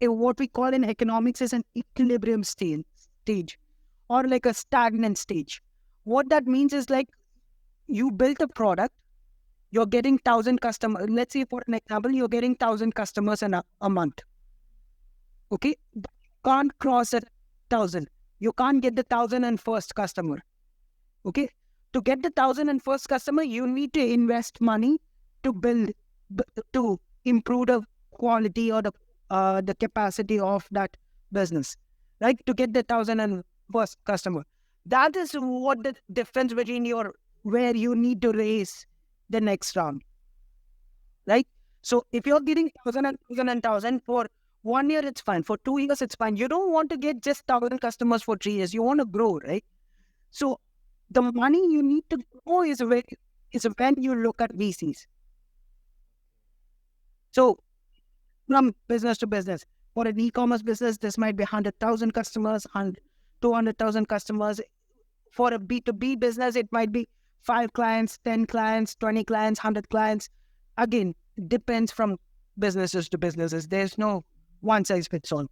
what we call in economics is an equilibrium stage, or like a stagnant stage. What that means is like you built a product, you're getting 1,000 customers. Let's say, for an example, you're getting 1,000 customers in a month. Okay, can't cross a 1,000. You can't get the 1,001st customer. Okay, to get the 1,001st customer, you need to invest money to build, to improve the quality or the capacity of that business, right? To get the 1,001st customer. That is what the difference between where you need to raise the next round, right? So if you're getting 1,000 and 1,000 and 1,000 for 1 year, it's fine. For 2 years, it's fine. You don't want to get just 1,000 customers for 3 years. You want to grow, right? So the money you need to grow is when you look at VCs. So from business to business, for an e-commerce business, this might be 100,000 customers and 200,000 customers. For a B2B business, it might be 5 clients, 10 clients, 20 clients, 100 clients. Again, depends from businesses to businesses. There's no one size fits all.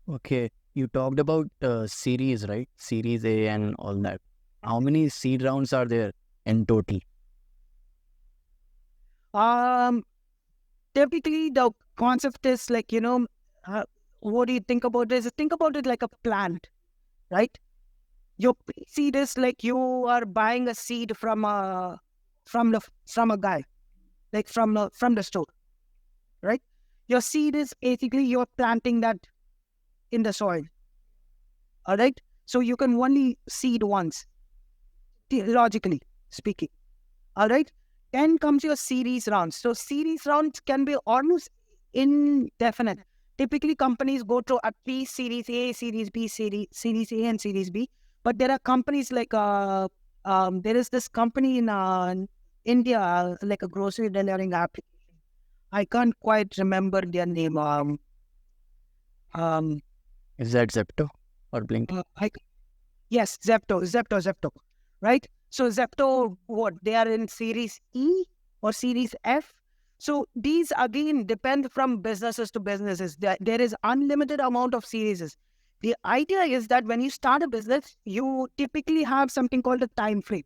Okay, you talked about series, right? Series A and all that. How many seed rounds are there in total? Typically, the concept is like, what do you think about this? Think about it like a plant, right? Your seed is like you are buying a seed from a guy, like from the store, right? Your seed is basically you're planting that in the soil. All right. So you can only seed once, logically speaking. All right. Then comes your series rounds. So series rounds can be almost indefinite. Typically, companies go through at least Series A, Series B, Series A, and Series B. But there are companies like there is this company in India, like a grocery delivering app. I can't quite remember their name. Is that Zepto or Blink? Yes, Zepto. Right? So Zepto, what? They are in Series E or Series F. So these again depend from businesses to businesses. There is unlimited amount of series. The idea is that when you start a business, you typically have something called a time frame.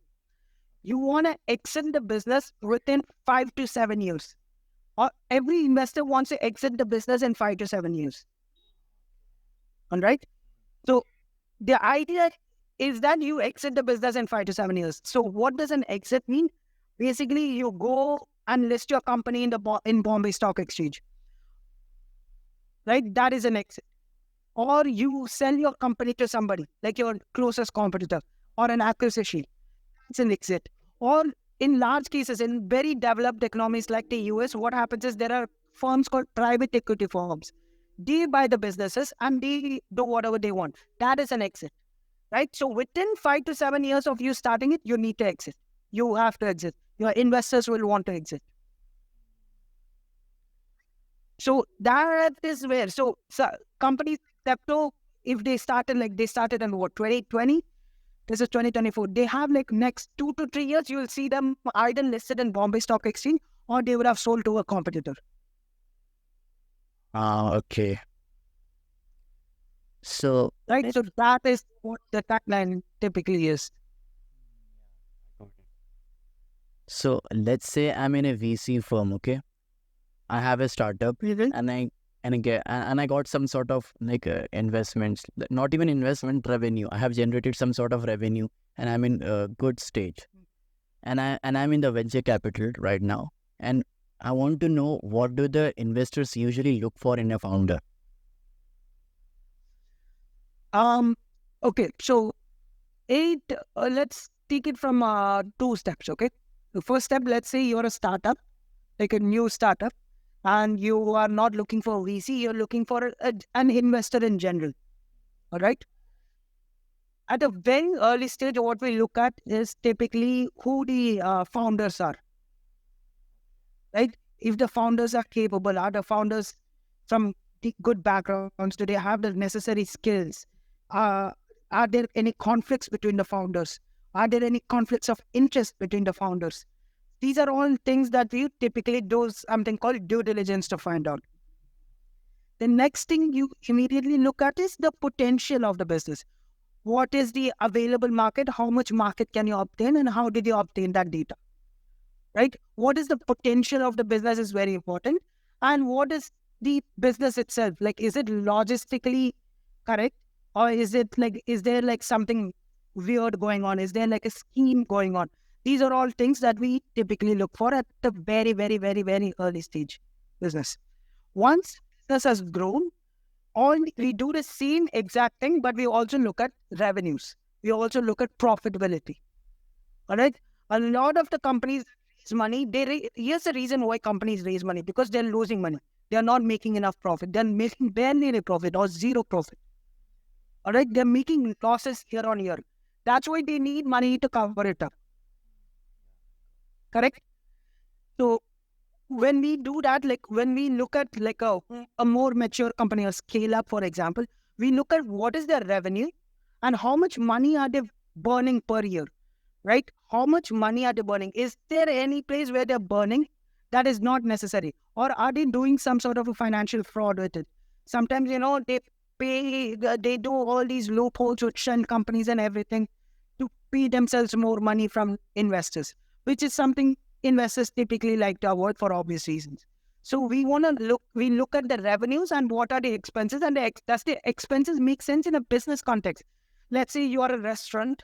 You want to exit the business within 5 to 7 years. Or every investor wants to exit the business in 5 to 7 years. All right? So the idea is that you exit the business in 5 to 7 years. So what does an exit mean? Basically, you go and list your company in Bombay Stock Exchange. Right? That is an exit. Or you sell your company to somebody, like your closest competitor, or an acquisition. It's an exit. Or in large cases, in very developed economies like the US, what happens is there are firms called private equity firms. they buy the businesses and they do whatever they want. That is an exit, right? So within 5 to 7 years of you starting it, you need to exit. You have to exit. Your investors will want to exit. So that is where, so companies, Tepto, if they started in what, 2020? This is 2024. They have like next 2 to 3 years, you will see them either listed in Bombay Stock Exchange or they would have sold to a competitor. Okay. So, Right? So that is what the tagline typically is. so let's say I'm in a VC firm, okay? I have a startup and I got some sort of like investments, not even investment, revenue. I have generated some sort of revenue and I'm in a good stage. And I'm in the venture capital right now. And I want to know, what do the investors usually look for in a founder? Okay, so let's take it from 2 steps, okay? The first step, let's say you're a startup, like a new startup, and you are not looking for a VC, you're looking for an investor in general, all right? At a very early stage, what we look at is typically who the founders are, right? If the founders are capable, are the founders from the good backgrounds? Do they have the necessary skills? Are there any conflicts between the founders? Are there any conflicts of interest between the founders? These are all things that we typically do something called due diligence to find out. The next thing you immediately look at is the potential of the business. What is the available market? How much market can you obtain and how did you obtain that data? Right? What is the potential of the business is very important. And what is the business itself? Like, is it logistically correct? Or is there like something weird going on? Is there like a scheme going on? These are all things that we typically look for at the very, very, very, very early stage business. Once business has grown, we do the same exact thing, but we also look at revenues. We also look at profitability. All right. A lot of the companies raise money. Here's the reason why companies raise money, because they're losing money. They're not making enough profit. They're making barely any profit or zero profit. All right. They're making losses year on year. That's why they need money to cover it up. Correct? So when we do that, like when we look at like a more mature company or scale up, for example, we look at what is their revenue and how much money are they burning per year, right? How much money are they burning? Is there any place where they're burning that is not necessary? Or are they doing some sort of a financial fraud with it? Sometimes, they do all these loopholes with shunt companies and everything to pay themselves more money from investors, which is something investors typically like to avoid for obvious reasons. So we look at the revenues and what are the expenses, and does the expenses make sense in a business context? Let's say you are a restaurant,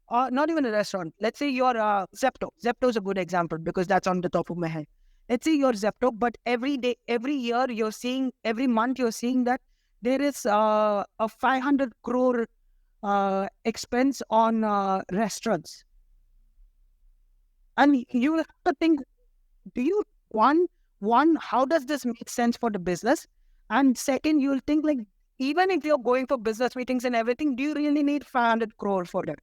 or not even a restaurant. Let's say you're Zepto. Zepto is a good example because that's on the top of my head. Let's say you're Zepto, but every month you're seeing that there is a 500 crore expense on restaurants. And you have to think, do you, one, how does this make sense for the business? And second, you'll think like, even if you're going for business meetings and everything, do you really need 500 crore for that?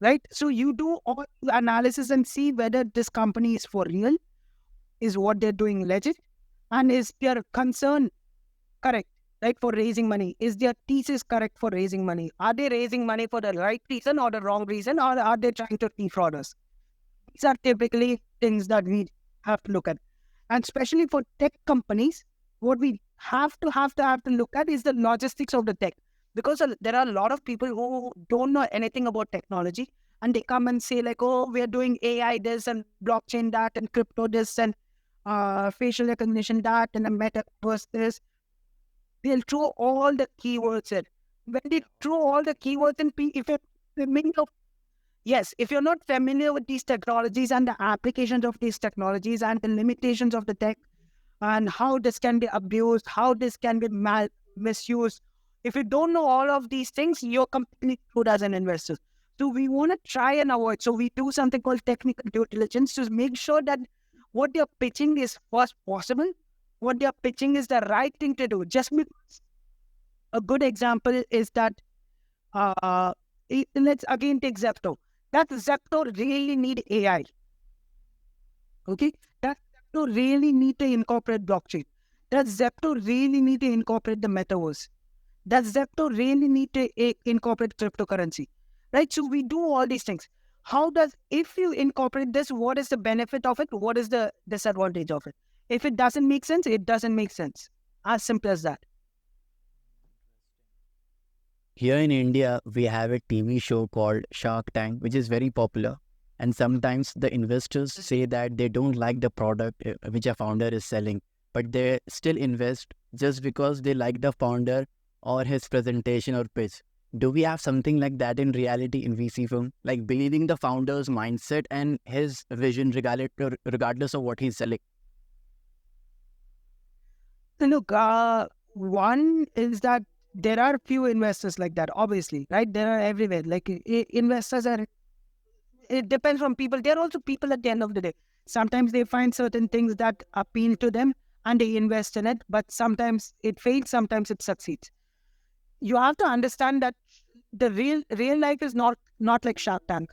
Right? So you do all the analysis and see whether this company is for real, is what they're doing legit, and is their concern correct, right, for raising money? Is their thesis correct for raising money? Are they raising money for the right reason or the wrong reason, or are they trying to defraud us? These are typically things that we have to look at. And especially for tech companies, what we have to look at is the logistics of the tech. Because there are a lot of people who don't know anything about technology, and they come and say like, oh, we are doing AI this and blockchain that and crypto this and facial recognition that and a metaverse this. They'll throw all the keywords in. When they throw all the keywords in, if you're not familiar with these technologies and the applications of these technologies and the limitations of the tech and how this can be abused, how this can be misused, if you don't know all of these things, you're completely screwed as an investor. So we want to try and avoid. So we do something called technical due diligence to make sure that what they're pitching is first possible, what they're pitching is the right thing to do. Just because a good example is that, let's again take Zepto. That Zepto really need AI. Okay, that Zepto really need to incorporate blockchain. That Zepto really need to incorporate the metaverse. That Zepto really need to incorporate cryptocurrency, right? So we do all these things. If you incorporate this, what is the benefit of it? What is the disadvantage of it? If it doesn't make sense, it doesn't make sense. As simple as that. Here in India, we have a TV show called Shark Tank, which is very popular. And sometimes the investors say that they don't like the product which a founder is selling, but they still invest just because they like the founder or his presentation or pitch. Do we have something like that in reality in VC firm? Like believing the founder's mindset and his vision regardless of what he's selling? So look, one is that there are few investors like that, obviously, right? There are everywhere. Like investors are, it depends on people. There are also people at the end of the day. Sometimes they find certain things that appeal to them and they invest in it, but sometimes it fails, sometimes it succeeds. You have to understand that the real life is not like Shark Tank.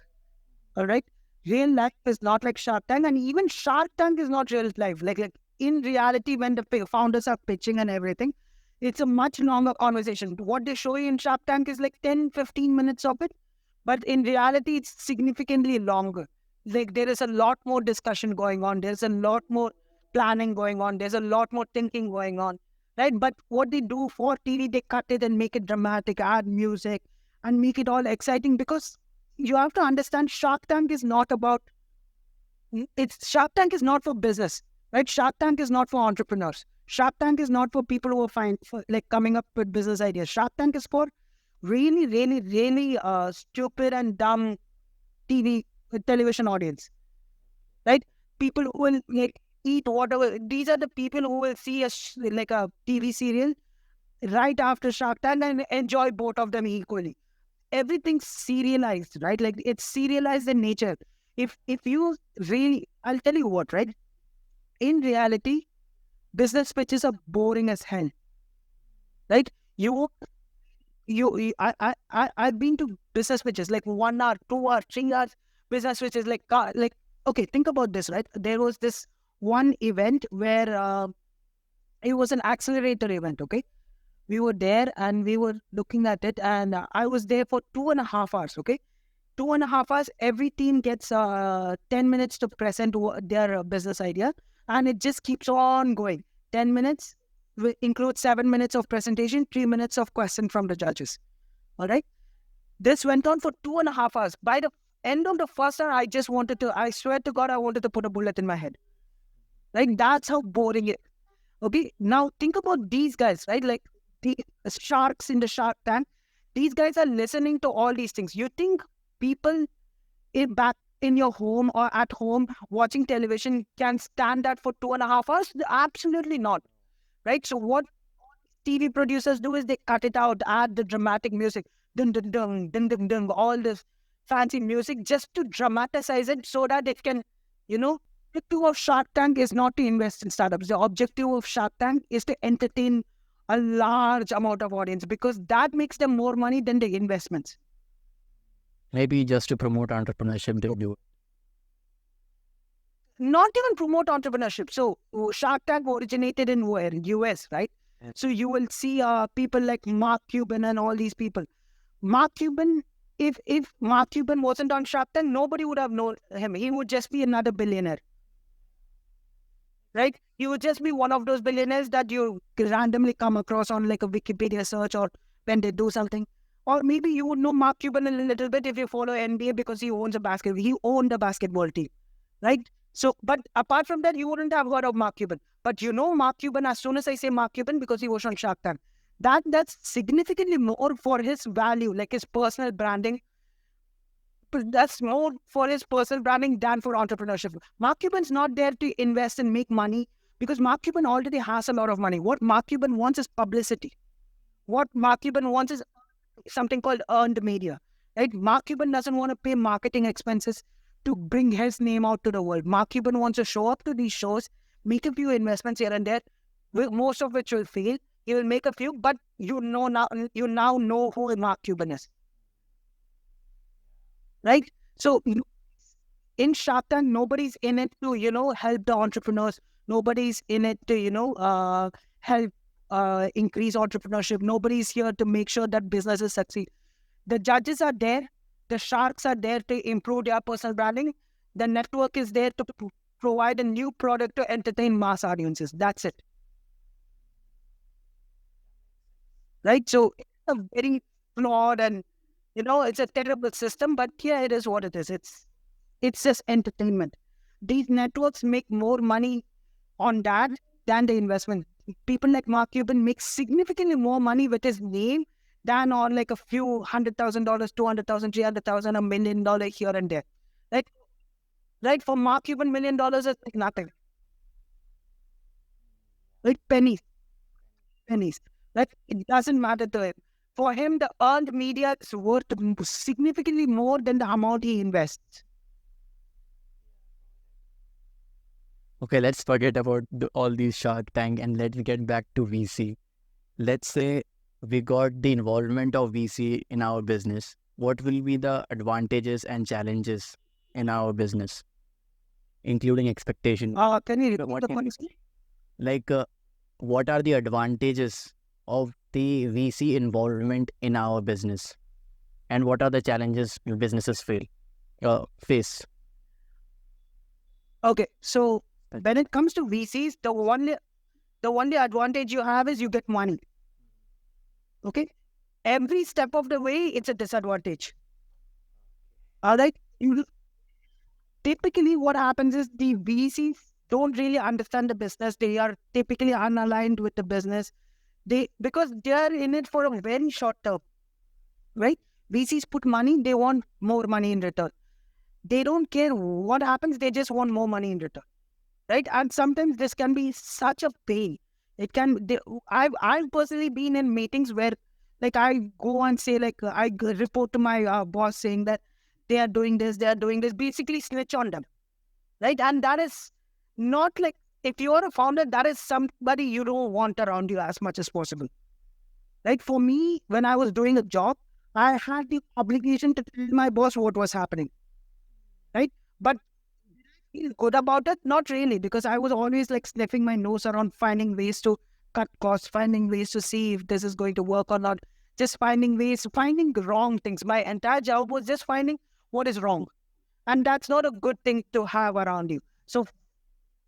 All right, real life is not like Shark Tank, and even Shark Tank is not real life. Like in reality, when the founders are pitching and everything, it's a much longer conversation. What they show you in Shark Tank is like 10-15 minutes of it, but in reality, it's significantly longer. Like there is a lot more discussion going on. There's a lot more planning going on. There's a lot more thinking going on, right? But what they do for TV, they cut it and make it dramatic, add music, and make it all exciting, because you have to understand Shark Tank is not about, Shark Tank is not for business, right? Shark Tank is not for entrepreneurs. Shark Tank is not for people who are fine for like coming up with business ideas. Shark Tank is for really, really, really stupid and dumb television audience, right? People who will like eat whatever. These are the people who will see like a TV serial right after Shark Tank and enjoy both of them equally. Everything's serialized, right? Like it's serialized in nature. If you really, I'll tell you what, right? In reality, business pitches are boring as hell, right? I've been to business pitches like 1 hour, 2 hour, 3 hours business pitches like okay, think about this, right? There was this one event where it was an accelerator event. Okay, we were there and we were looking at it, and I was there for 2.5 hours. Okay, 2.5 hours. Every team gets 10 minutes to present their business idea, and it just keeps on going. 10 minutes includes 7 minutes of presentation, 3 minutes of question from the judges. All right. This went on for 2.5 hours. By the end of the first hour, I swear to God, I wanted to put a bullet in my head. Like, that's how boring it. Okay. Now think about these guys, right? Like the sharks in the Shark Tank. These guys are listening to all these things. You think people back in your home or at home watching television can stand that for 2.5 hours? Absolutely not. Right? So what TV producers do is they cut it out, add the dramatic music, dun dun dun dun dun dun, all this fancy music just to dramatize it so that it can, the objective of Shark Tank is not to invest in startups. The objective of Shark Tank is to entertain a large amount of audience, because that makes them more money than the investments. Maybe just to promote entrepreneurship, they do. Not even promote entrepreneurship. So Shark Tank originated in where? US, right? So you will see people like Mark Cuban and all these people. Mark Cuban, if Mark Cuban wasn't on Shark Tank, nobody would have known him. He would just be another billionaire. Right? He would just be one of those billionaires that you randomly come across on like a Wikipedia search or when they do something. Or maybe you would know Mark Cuban a little bit if you follow NBA because he owned a basketball team. Right? So, but apart from that, you wouldn't have heard of Mark Cuban. But you know Mark Cuban as soon as I say Mark Cuban because he was on Shark Tank. That's significantly more for his value, like his personal branding. But that's more for his personal branding than for entrepreneurship. Mark Cuban's not there to invest and make money because Mark Cuban already has a lot of money. What Mark Cuban wants is publicity. What Mark Cuban wants is something called earned media. Right? Mark Cuban doesn't want to pay marketing expenses to bring his name out to the world. Mark Cuban wants to show up to these shows, make a few investments here and there, most of which will fail. He will make a few, but you now know who Mark Cuban is, right? So in Shark Tank, nobody's in it to help the entrepreneurs. Nobody's in it to help increase entrepreneurship. Nobody's here to make sure that businesses succeed. The judges are there. The sharks are there to improve their personal branding. The network is there to provide a new product to entertain mass audiences. That's it. Right? So it's a very flawed and, it's a terrible system, but yeah, it is what it is. It's just entertainment. These networks make more money on that than the investment. People like Mark Cuban make significantly more money with his name than on like a few $100,000, $200,000, $300,000, $1 million here and there. Right? For Mark Cuban, $1 million is like nothing. Like pennies. Like it doesn't matter to him. For him, the earned media is worth significantly more than the amount he invests. Okay, let's forget about all these Shark Tank and let's get back to VC. Let's say we got the involvement of VC in our business. What will be the advantages and challenges in our business, including expectation? Can you repeat the question? Like, what are the advantages of the VC involvement in our business, and what are the challenges businesses face? Okay, so when it comes to VCs, the only advantage you have is you get money. Okay, every step of the way, it's a disadvantage. All right, typically what happens is the VCs don't really understand the business. They are typically unaligned with the business. Because they are in it for a very short term, right? VCs put money, they want more money in return. They don't care what happens, they just want more money in return, right? And sometimes this can be such a pain. I've personally been in meetings where like I go and say like I report to my boss saying that they are doing this, basically snitch on them, right? And that is not like, if you are a founder, that is somebody you don't want around you as much as possible. Right? For me, when I was doing a job, I had the obligation to tell my boss what was happening. Right? But feel good about it? Not really, because I was always like sniffing my nose around, finding ways to cut costs, finding ways to see if this is going to work or not. Just finding wrong things. My entire job was just finding what is wrong. And that's not a good thing to have around you. So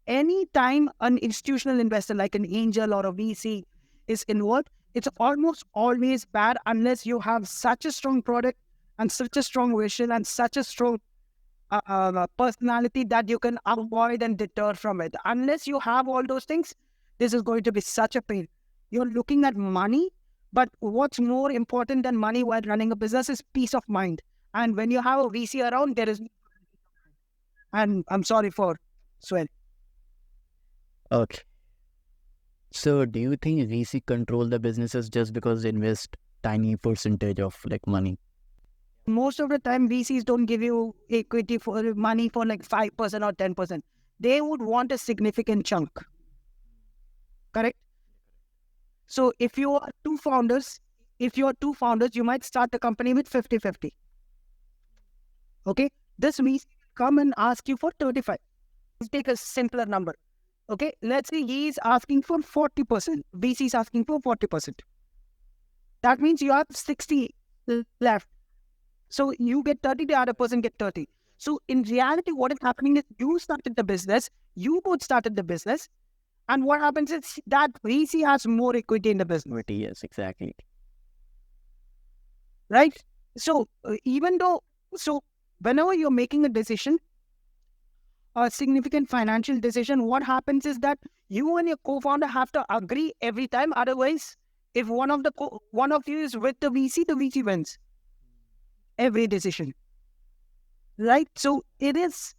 anytime an institutional investor like an angel or a VC is involved, it's almost always bad unless you have such a strong product and such a strong vision and such a strong personality that you can avoid and deter from it. Unless you have all those things, this is going to be such a pain. You're looking at money, but what's more important than money while running a business is peace of mind. And when you have a VC around, there is... And I'm sorry for swearing. Okay. So do you think VC control the businesses just because they invest tiny percentage of like money? Most of the time, VCs don't give you equity for money for like 5% or 10%. They would want a significant chunk. Correct? So if you are two founders, you might start the company with 50-50. Okay? This VC will come and ask you for 35. Let's take a simpler number. Okay? Let's say he is asking for 40%. VC is asking for 40%. That means you have 60 left. So you get 30, the other person get 30. So in reality, what is happening is you started the business, you both started the business, and what happens is that VC has more equity in the business. Yes, exactly. Right? So whenever you're making a decision, a significant financial decision, what happens is that you and your co-founder have to agree every time. Otherwise, if one of you is with the VC wins every decision. Right? So it's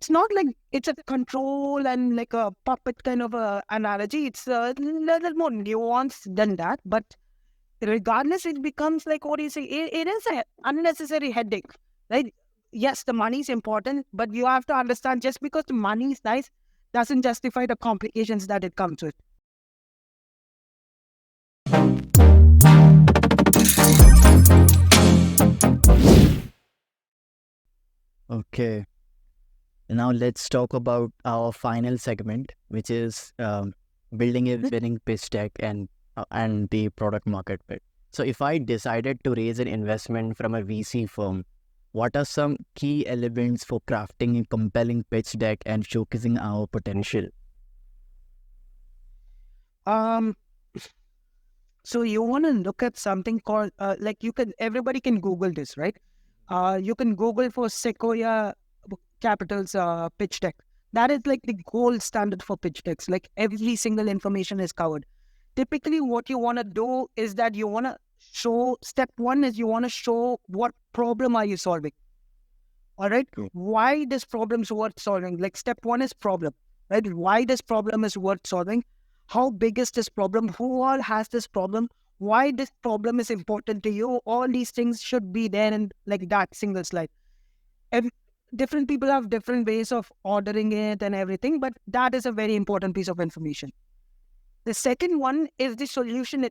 not like it's a control and like a puppet kind of a analogy. It's a little more nuanced than that. But regardless, it becomes like what you say. It is an unnecessary headache, right? Yes, the money is important, but you have to understand just because the money is nice doesn't justify the complications that it comes with. Okay. Now let's talk about our final segment, which is building a winning pitch deck and the product market fit. So if I decided to raise an investment from a VC firm, what are some key elements for crafting a compelling pitch deck and showcasing our potential? So you want to look at something called everybody can Google this, right? You can Google for Sequoia Capital's pitch deck. That is like the gold standard for pitch decks. Like every single information is covered. Typically, what you want to do is that you want to show. Step one is you want to show what problem are you solving. All right, why this problem is worth solving? Like step one is problem, right? Why this problem is worth solving? How big is this problem? Who all has this problem? Why this problem is important to you? All these things should be there in like that single slide. And different people have different ways of ordering it and everything, but that is a very important piece of information. The second one is the solution.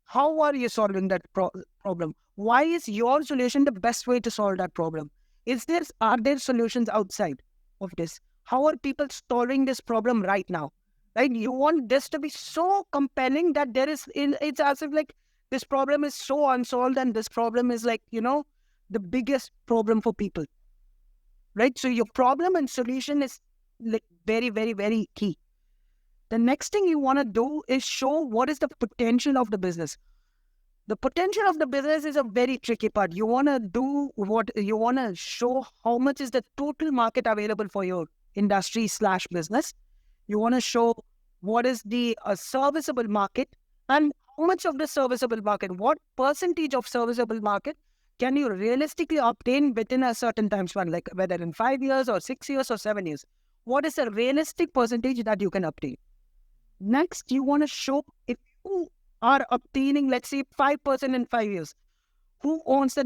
How are you solving that problem? Why is your solution the best way to solve that problem? Are there solutions outside of this? How are people solving this problem right now? Right? You want this to be so compelling that it's as if like this problem is so unsolved and this problem is like, the biggest problem for people. Right? So your problem and solution is like very, very, very key. The next thing you want to do is show what is the potential of the business. The potential of the business is a very tricky part. You want to show how much is the total market available for your industry / business. You want to show what is the serviceable market and how much of the serviceable market, what percentage of serviceable market can you realistically obtain within a certain time span, like whether in 5 years or 6 years or 7 years. What is the realistic percentage that you can obtain? Next, you want to show if you are obtaining, let's say, 5% in 5 years. Who owns the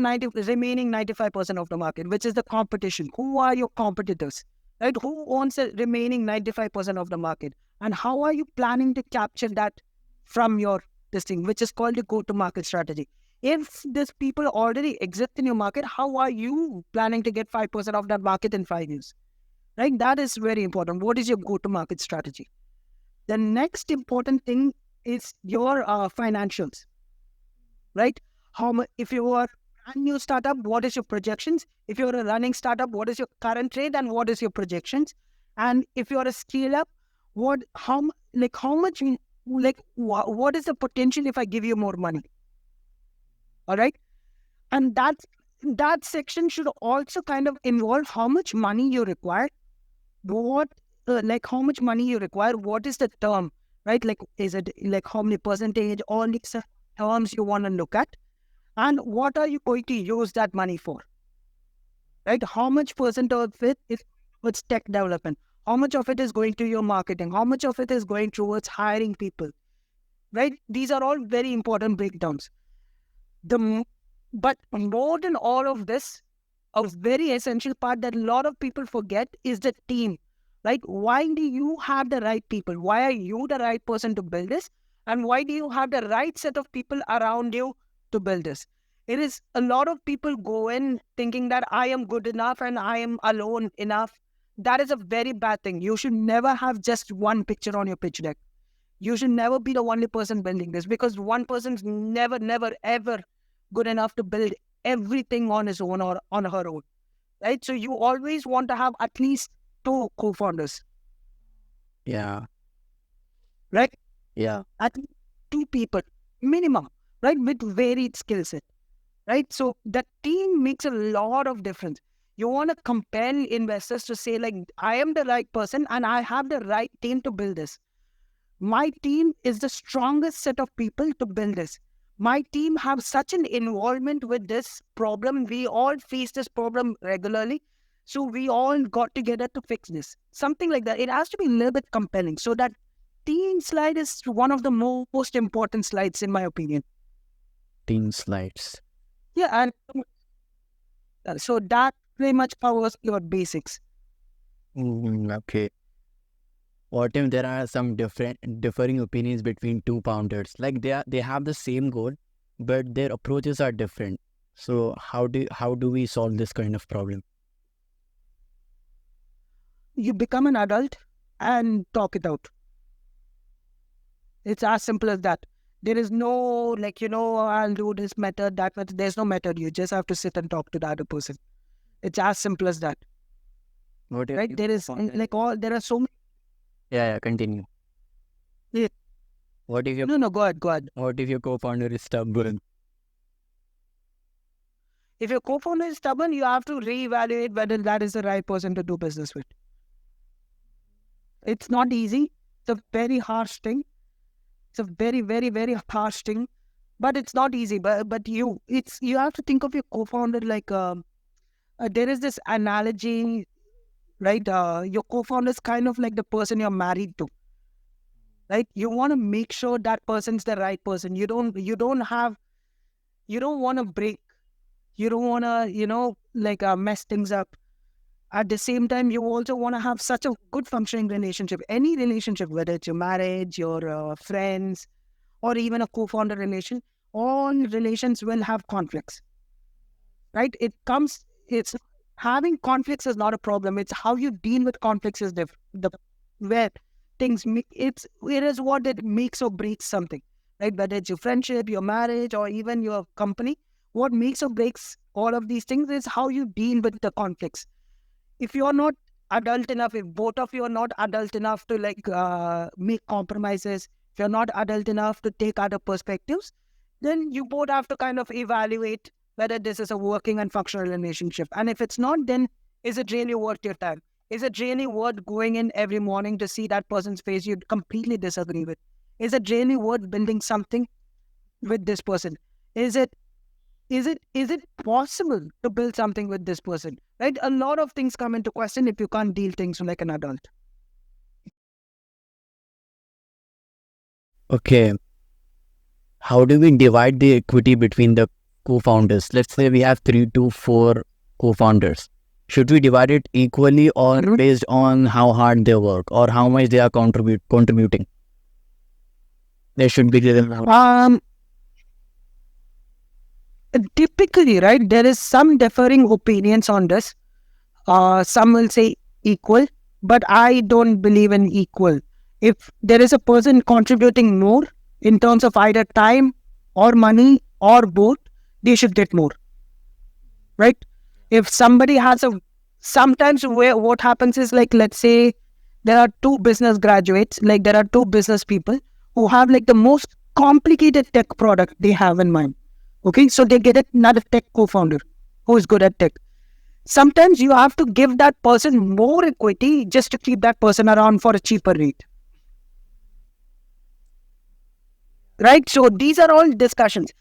remaining 95% of the market, which is the competition? Who are your competitors? Right? Who owns the remaining 95% of the market? And how are you planning to capture that from your this thing, which is called the go-to-market strategy? If these people already exist in your market, how are you planning to get 5% of that market in 5 years? Right? That is very important. What is your go-to-market strategy? The next important thing is your financials, right? If you are a brand new startup, what is your projections? If you're a running startup, what is your current rate and what is your projections? And if you're a scale up, what is the potential if I give you more money? All right, and that section should also kind of involve how much money you require, how much money you require, what is the term, right? Like, is it like how many percentage, all these terms you want to look at, and what are you going to use that money for, right? How much percent of it is towards tech development? How much of it is going to your marketing? How much of it is going towards hiring people, right? These are all very important breakdowns. But more than all of this, a very essential part that a lot of people forget is the team. Like, why do you have the right people? Why are you the right person to build this? And why do you have the right set of people around you to build this? It is a lot of people go in thinking that I am good enough and I am alone enough. That is a very bad thing. You should never have just one picture on your pitch deck. You should never be the only person building this, because one person's never, ever good enough to build everything on his own or on her own, right? So you always want to have at least 2 co-founders. Yeah. Right? Yeah. At least 2 people, minimum, right? With varied skill set, right? So that team makes a lot of difference. You want to compel investors to say, like, I am the right person and I have the right team to build this. My team is the strongest set of people to build this. My team have such an involvement with this problem. We all face this problem regularly. So we all got together to fix this. Something like that. It has to be a little bit compelling. So that team slide is one of the most important slides, in my opinion. Team slides. Yeah. And so that pretty much covers your basics. Okay. What if there are some differing opinions between two founders? Like they have the same goal, but their approaches are different. So how do we solve this kind of problem? You become an adult and talk it out. It's as simple as that. There is no like, I'll do this method, that method. There's no method. You just have to sit and talk to the other person. It's as simple as that, What if right? There is there are so many. Yeah, continue. Yeah. What if your No, go ahead. what if your co-founder is stubborn? If your co-founder is stubborn, you have to reevaluate whether that is the right person to do business with. It's not easy. It's a very harsh thing. It's a very, very, very harsh thing, but it's not easy. But you have to think of your co-founder like there is this analogy, right? Your co-founder is kind of like the person you're married to, right? You want to make sure that person's the right person. You don't want to break. You don't want to mess things up. At the same time, you also want to have such a good functioning relationship. Any relationship, whether it's your marriage, your friends, or even a co-founder relation, all relations will have conflicts, right? It's having conflicts is not a problem. It's how you deal with conflicts is where it is what it makes or breaks something, right? Whether it's your friendship, your marriage, or even your company, what makes or breaks all of these things is how you deal with the conflicts. If you're not adult enough, if both of you are not adult enough to make compromises, if you're not adult enough to take other perspectives, then you both have to kind of evaluate whether this is a working and functional relationship. And if it's not, then is it really worth your time? Is it really worth going in every morning to see that person's face you completely disagree with? Is it really worth building something with this person? Is it possible to build something with this person? Right? A lot of things come into question if you can't deal things like an adult. Okay. How do we divide the equity between the co-founders? Let's say we have 3 to 4 co-founders. Should we divide it equally or based on how hard they work or how much they are contributing? There should be typically, right, there is some differing opinions on this. Some will say equal, but I don't believe in equal. If there is a person contributing more in terms of either time or money or both, they should get more, right? If somebody has sometimes what happens is, like, let's say there are 2 business graduates, like there are 2 business people who have like the most complicated tech product they have in mind. Okay, so they get another tech co-founder who is good at tech. Sometimes you have to give that person more equity just to keep that person around for a cheaper rate. Right? So these are all discussions.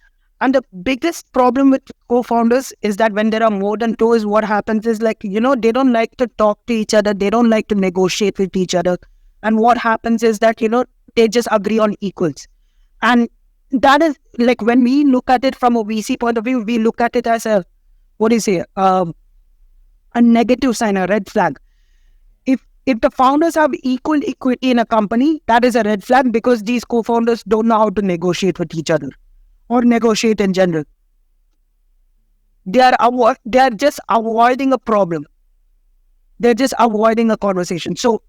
And the biggest problem with co-founders is that when there are more than 2, is what happens is, like, they don't like to talk to each other. They don't like to negotiate with each other. And what happens is that, they just agree on equals. And that is, like, when we look at it from a VC point of view, we look at it as a negative sign, a red flag. If the founders have equal equity in a company, that is a red flag, because these co-founders don't know how to negotiate with each other or negotiate in general. They are just avoiding a problem. They're just avoiding a conversation. So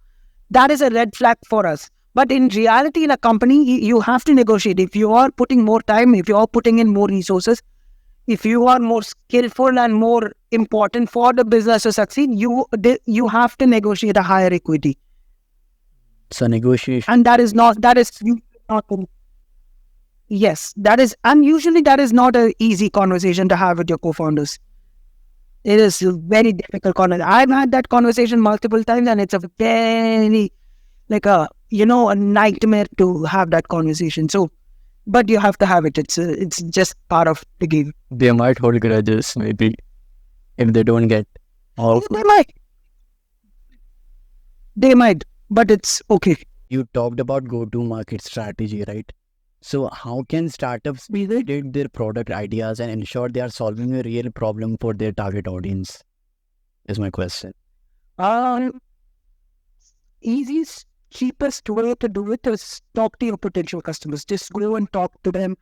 that is a red flag for us. But in reality, in a company, you have to negotiate. If you are putting more time, if you are putting in more resources, if you are more skillful and more important for the business to succeed, you have to negotiate a higher equity. So negotiation. And that is not. Yes, that is, and usually that is not an easy conversation to have with your co-founders. It is a very difficult conversation. I've had that conversation multiple times, and it's a very, like, a nightmare to have that conversation. So, but you have to have it. It's just part of the game. They might hold grudges, maybe, if they don't get all. They might, but it's okay. You talked about go-to-market strategy, right? So how can startups validate their product ideas and ensure they are solving a real problem for their target audience? Is my question. Easiest cheapest way to do it is talk to your potential customers. Just go and talk to them.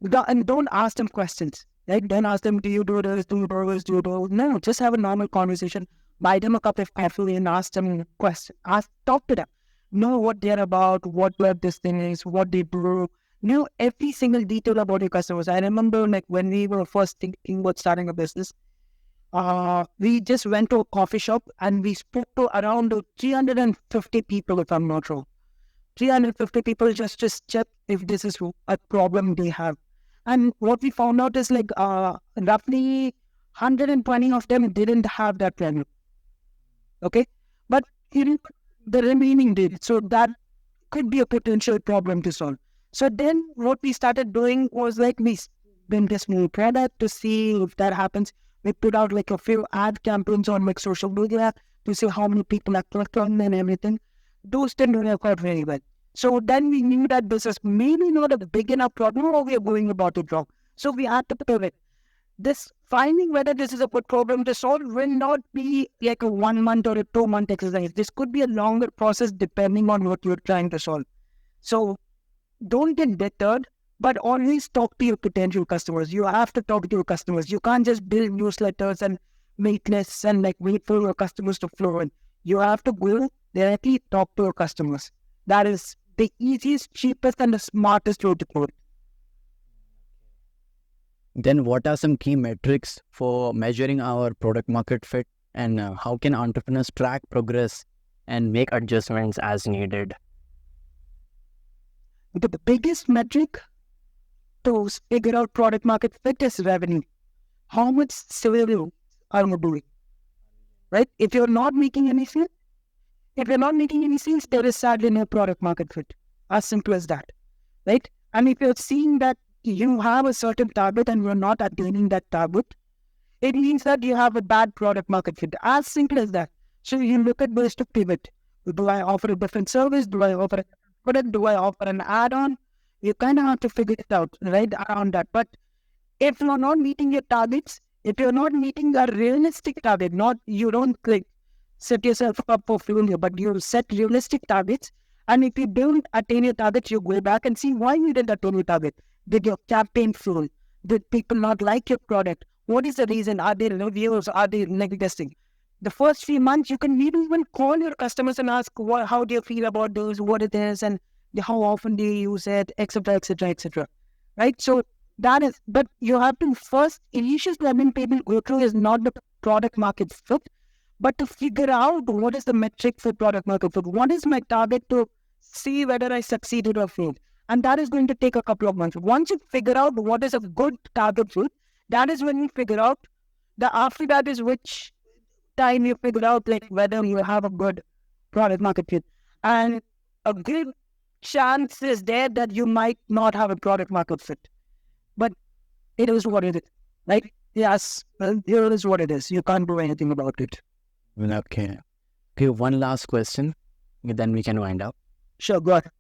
And don't ask them questions. Right? Don't ask them, do you do this, do you do this, do you do this? No, just have a normal conversation. Buy them a cup of coffee and ask them questions. Talk to them. Know what they're about, what web this thing is, what they do. Know every single detail about your customers. I remember like when we were first thinking about starting a business, we just went to a coffee shop and we spoke to around 350 people, if I'm not wrong. 350 people just to check if this is a problem they have. And what we found out is like roughly 120 of them didn't have that problem. Okay? But the remaining did. So that could be a potential problem to solve. So then what we started doing was like we built a small product to see if that happens. We put out like a few ad campaigns on like social media to see how many people are clicked on and everything. Those didn't work out very well. So then we knew that this is maybe not a big enough problem or we are going about it wrong. So we had to pivot. This finding whether this is a good problem to solve will not be like a 1 month or a 2 month exercise. This could be a longer process depending on what you're trying to solve. So don't get deterred, but always talk to your potential customers. You have to talk to your customers. You can't just build newsletters and make lists and like wait for your customers to flow in. You have to go directly talk to your customers. That is the easiest, cheapest, and the smartest way to do it. Then what are some key metrics for measuring our product market fit, and how can entrepreneurs track progress and make adjustments as needed? The biggest metric to figure out product market fit is revenue. How much sale are you doing? Right? If you're not making any sales, there is sadly no product market fit. As simple as that. Right? And if you're seeing that you have a certain target and you're not attaining that target, it means that you have a bad product market fit. As simple as that. So you look at ways to pivot. Do I offer a different service? Do I offer a product? Do I offer an add-on? You kind of have to figure it out right around that. But if you're not meeting your targets, if you're not meeting a realistic target, you don't like set yourself up for failure, but you set realistic targets. And if you don't attain your targets, you go back and see why you didn't attain your target. Did your campaign fail? Did people not like your product? What is the reason? Are there reviews? Are they negative testing? The first few months, you can maybe even call your customers and ask, how do you feel about those, what it is, and how often do you use it, etc., etc., etc. Right? So that is, but you have to first, initial learning people go through is not the product market fit, but to figure out what is the metric for product market fit. What is my target to see whether I succeeded or failed? And that is going to take a couple of months. Once you figure out what is a good target fit, that is when you figure out, after that is which time you figure out like whether you have a good product market fit. And a good chance is there that you might not have a product market fit. But it is what it is. Right? Yes, here is what it is. You can't do anything about it. Okay, one last question, then we can wind up. Sure, go ahead.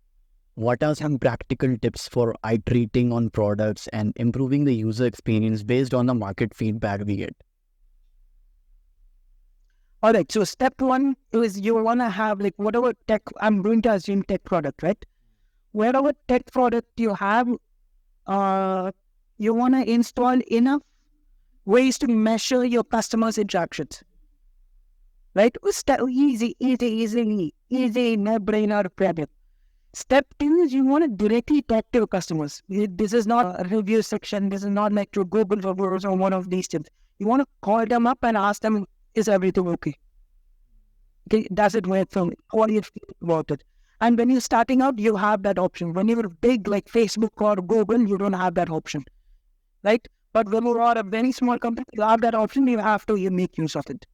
What are some practical tips for iterating on products and improving the user experience based on the market feedback we get? All right. So step one is you want to have like whatever tech, I'm going to assume tech product, right? Whatever tech product you have, you want to install enough ways to measure your customers' interactions. Right? Easy, no-brainer problem. Step two is you want to directly talk to your customers. This is not a review section. This is not like your Google reviews or one of these things. You want to call them up and ask them, is everything okay? Okay, does it work for me? What do you feel about it? And when you're starting out, you have that option. When you're big like Facebook or Google, you don't have that option. Right? But when you are a very small company, you have that option. You make use of it.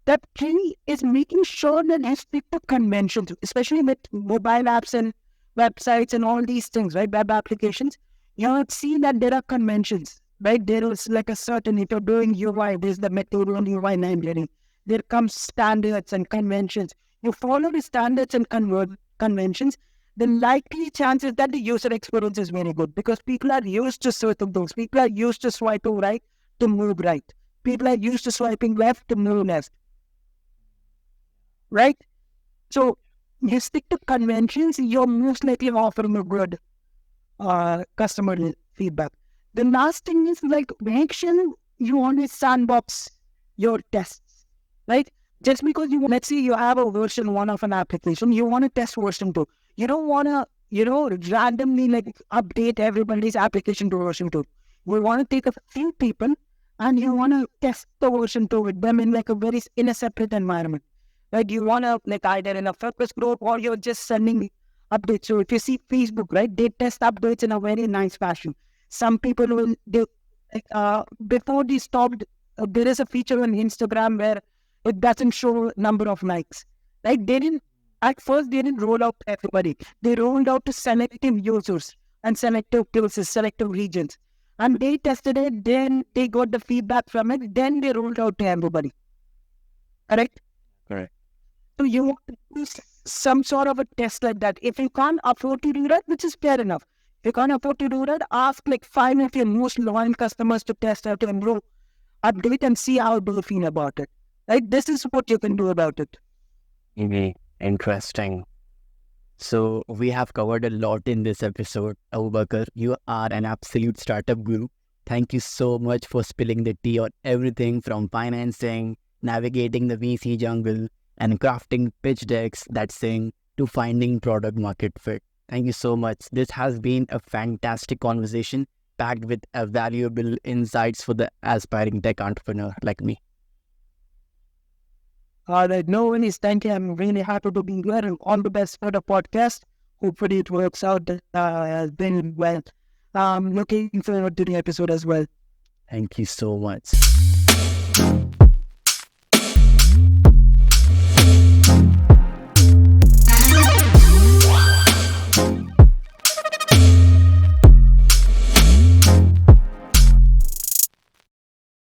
Step three is making sure that you stick to conventions, especially with mobile apps and websites and all these things, right? Web applications. You have see that there are conventions, right? There is like a certain, if you're doing UI, there's the material UI library. There comes standards and conventions. You follow the standards and conventions, the likely chance is that the user experience is very good because people are used to certain things. People are used to swiping right to move right. People are used to swiping left to move left. Right? So you stick to conventions, you're most likely offering a good customer feedback. The last thing is like make sure you always sandbox your tests, right? Just because let's say you have a version 1 of an application, you want to test version 2. You don't want to, randomly like update everybody's application to version 2. We want to take a few people and you want to test the version 2 with them in like in a separate environment. Right? You want to like either in a focus group or you're just sending updates. So if you see Facebook, right, they test updates in a very nice fashion. Some people will do before they stopped. There is a feature on Instagram where it doesn't show number of likes. Like they didn't at first they didn't roll out to everybody. They rolled out to selective users and selective places, selective regions, and they tested it. Then they got the feedback from it. Then they rolled out to everybody. Correct. Correct. So you want to do some sort of a test like that. If you can't afford to do that, which is fair enough. If you can't afford to do that, ask like 5 of your most loyal customers to test out and update and see how they feel about it. Right? This is what you can do about it. Interesting. So we have covered a lot in this episode. Abubakar, you are an absolute startup guru. Thank you so much for spilling the tea on everything from financing, navigating the VC jungle, and crafting pitch decks that sing to finding product market fit. Thank you so much. This has been a fantastic conversation packed with valuable insights for the aspiring tech entrepreneur like me. All right, no worries. Thank you. I'm really happy to be here and all the best for the podcast. Hopefully it works out. Has been well. Looking forward to the episode as well. Thank you so much.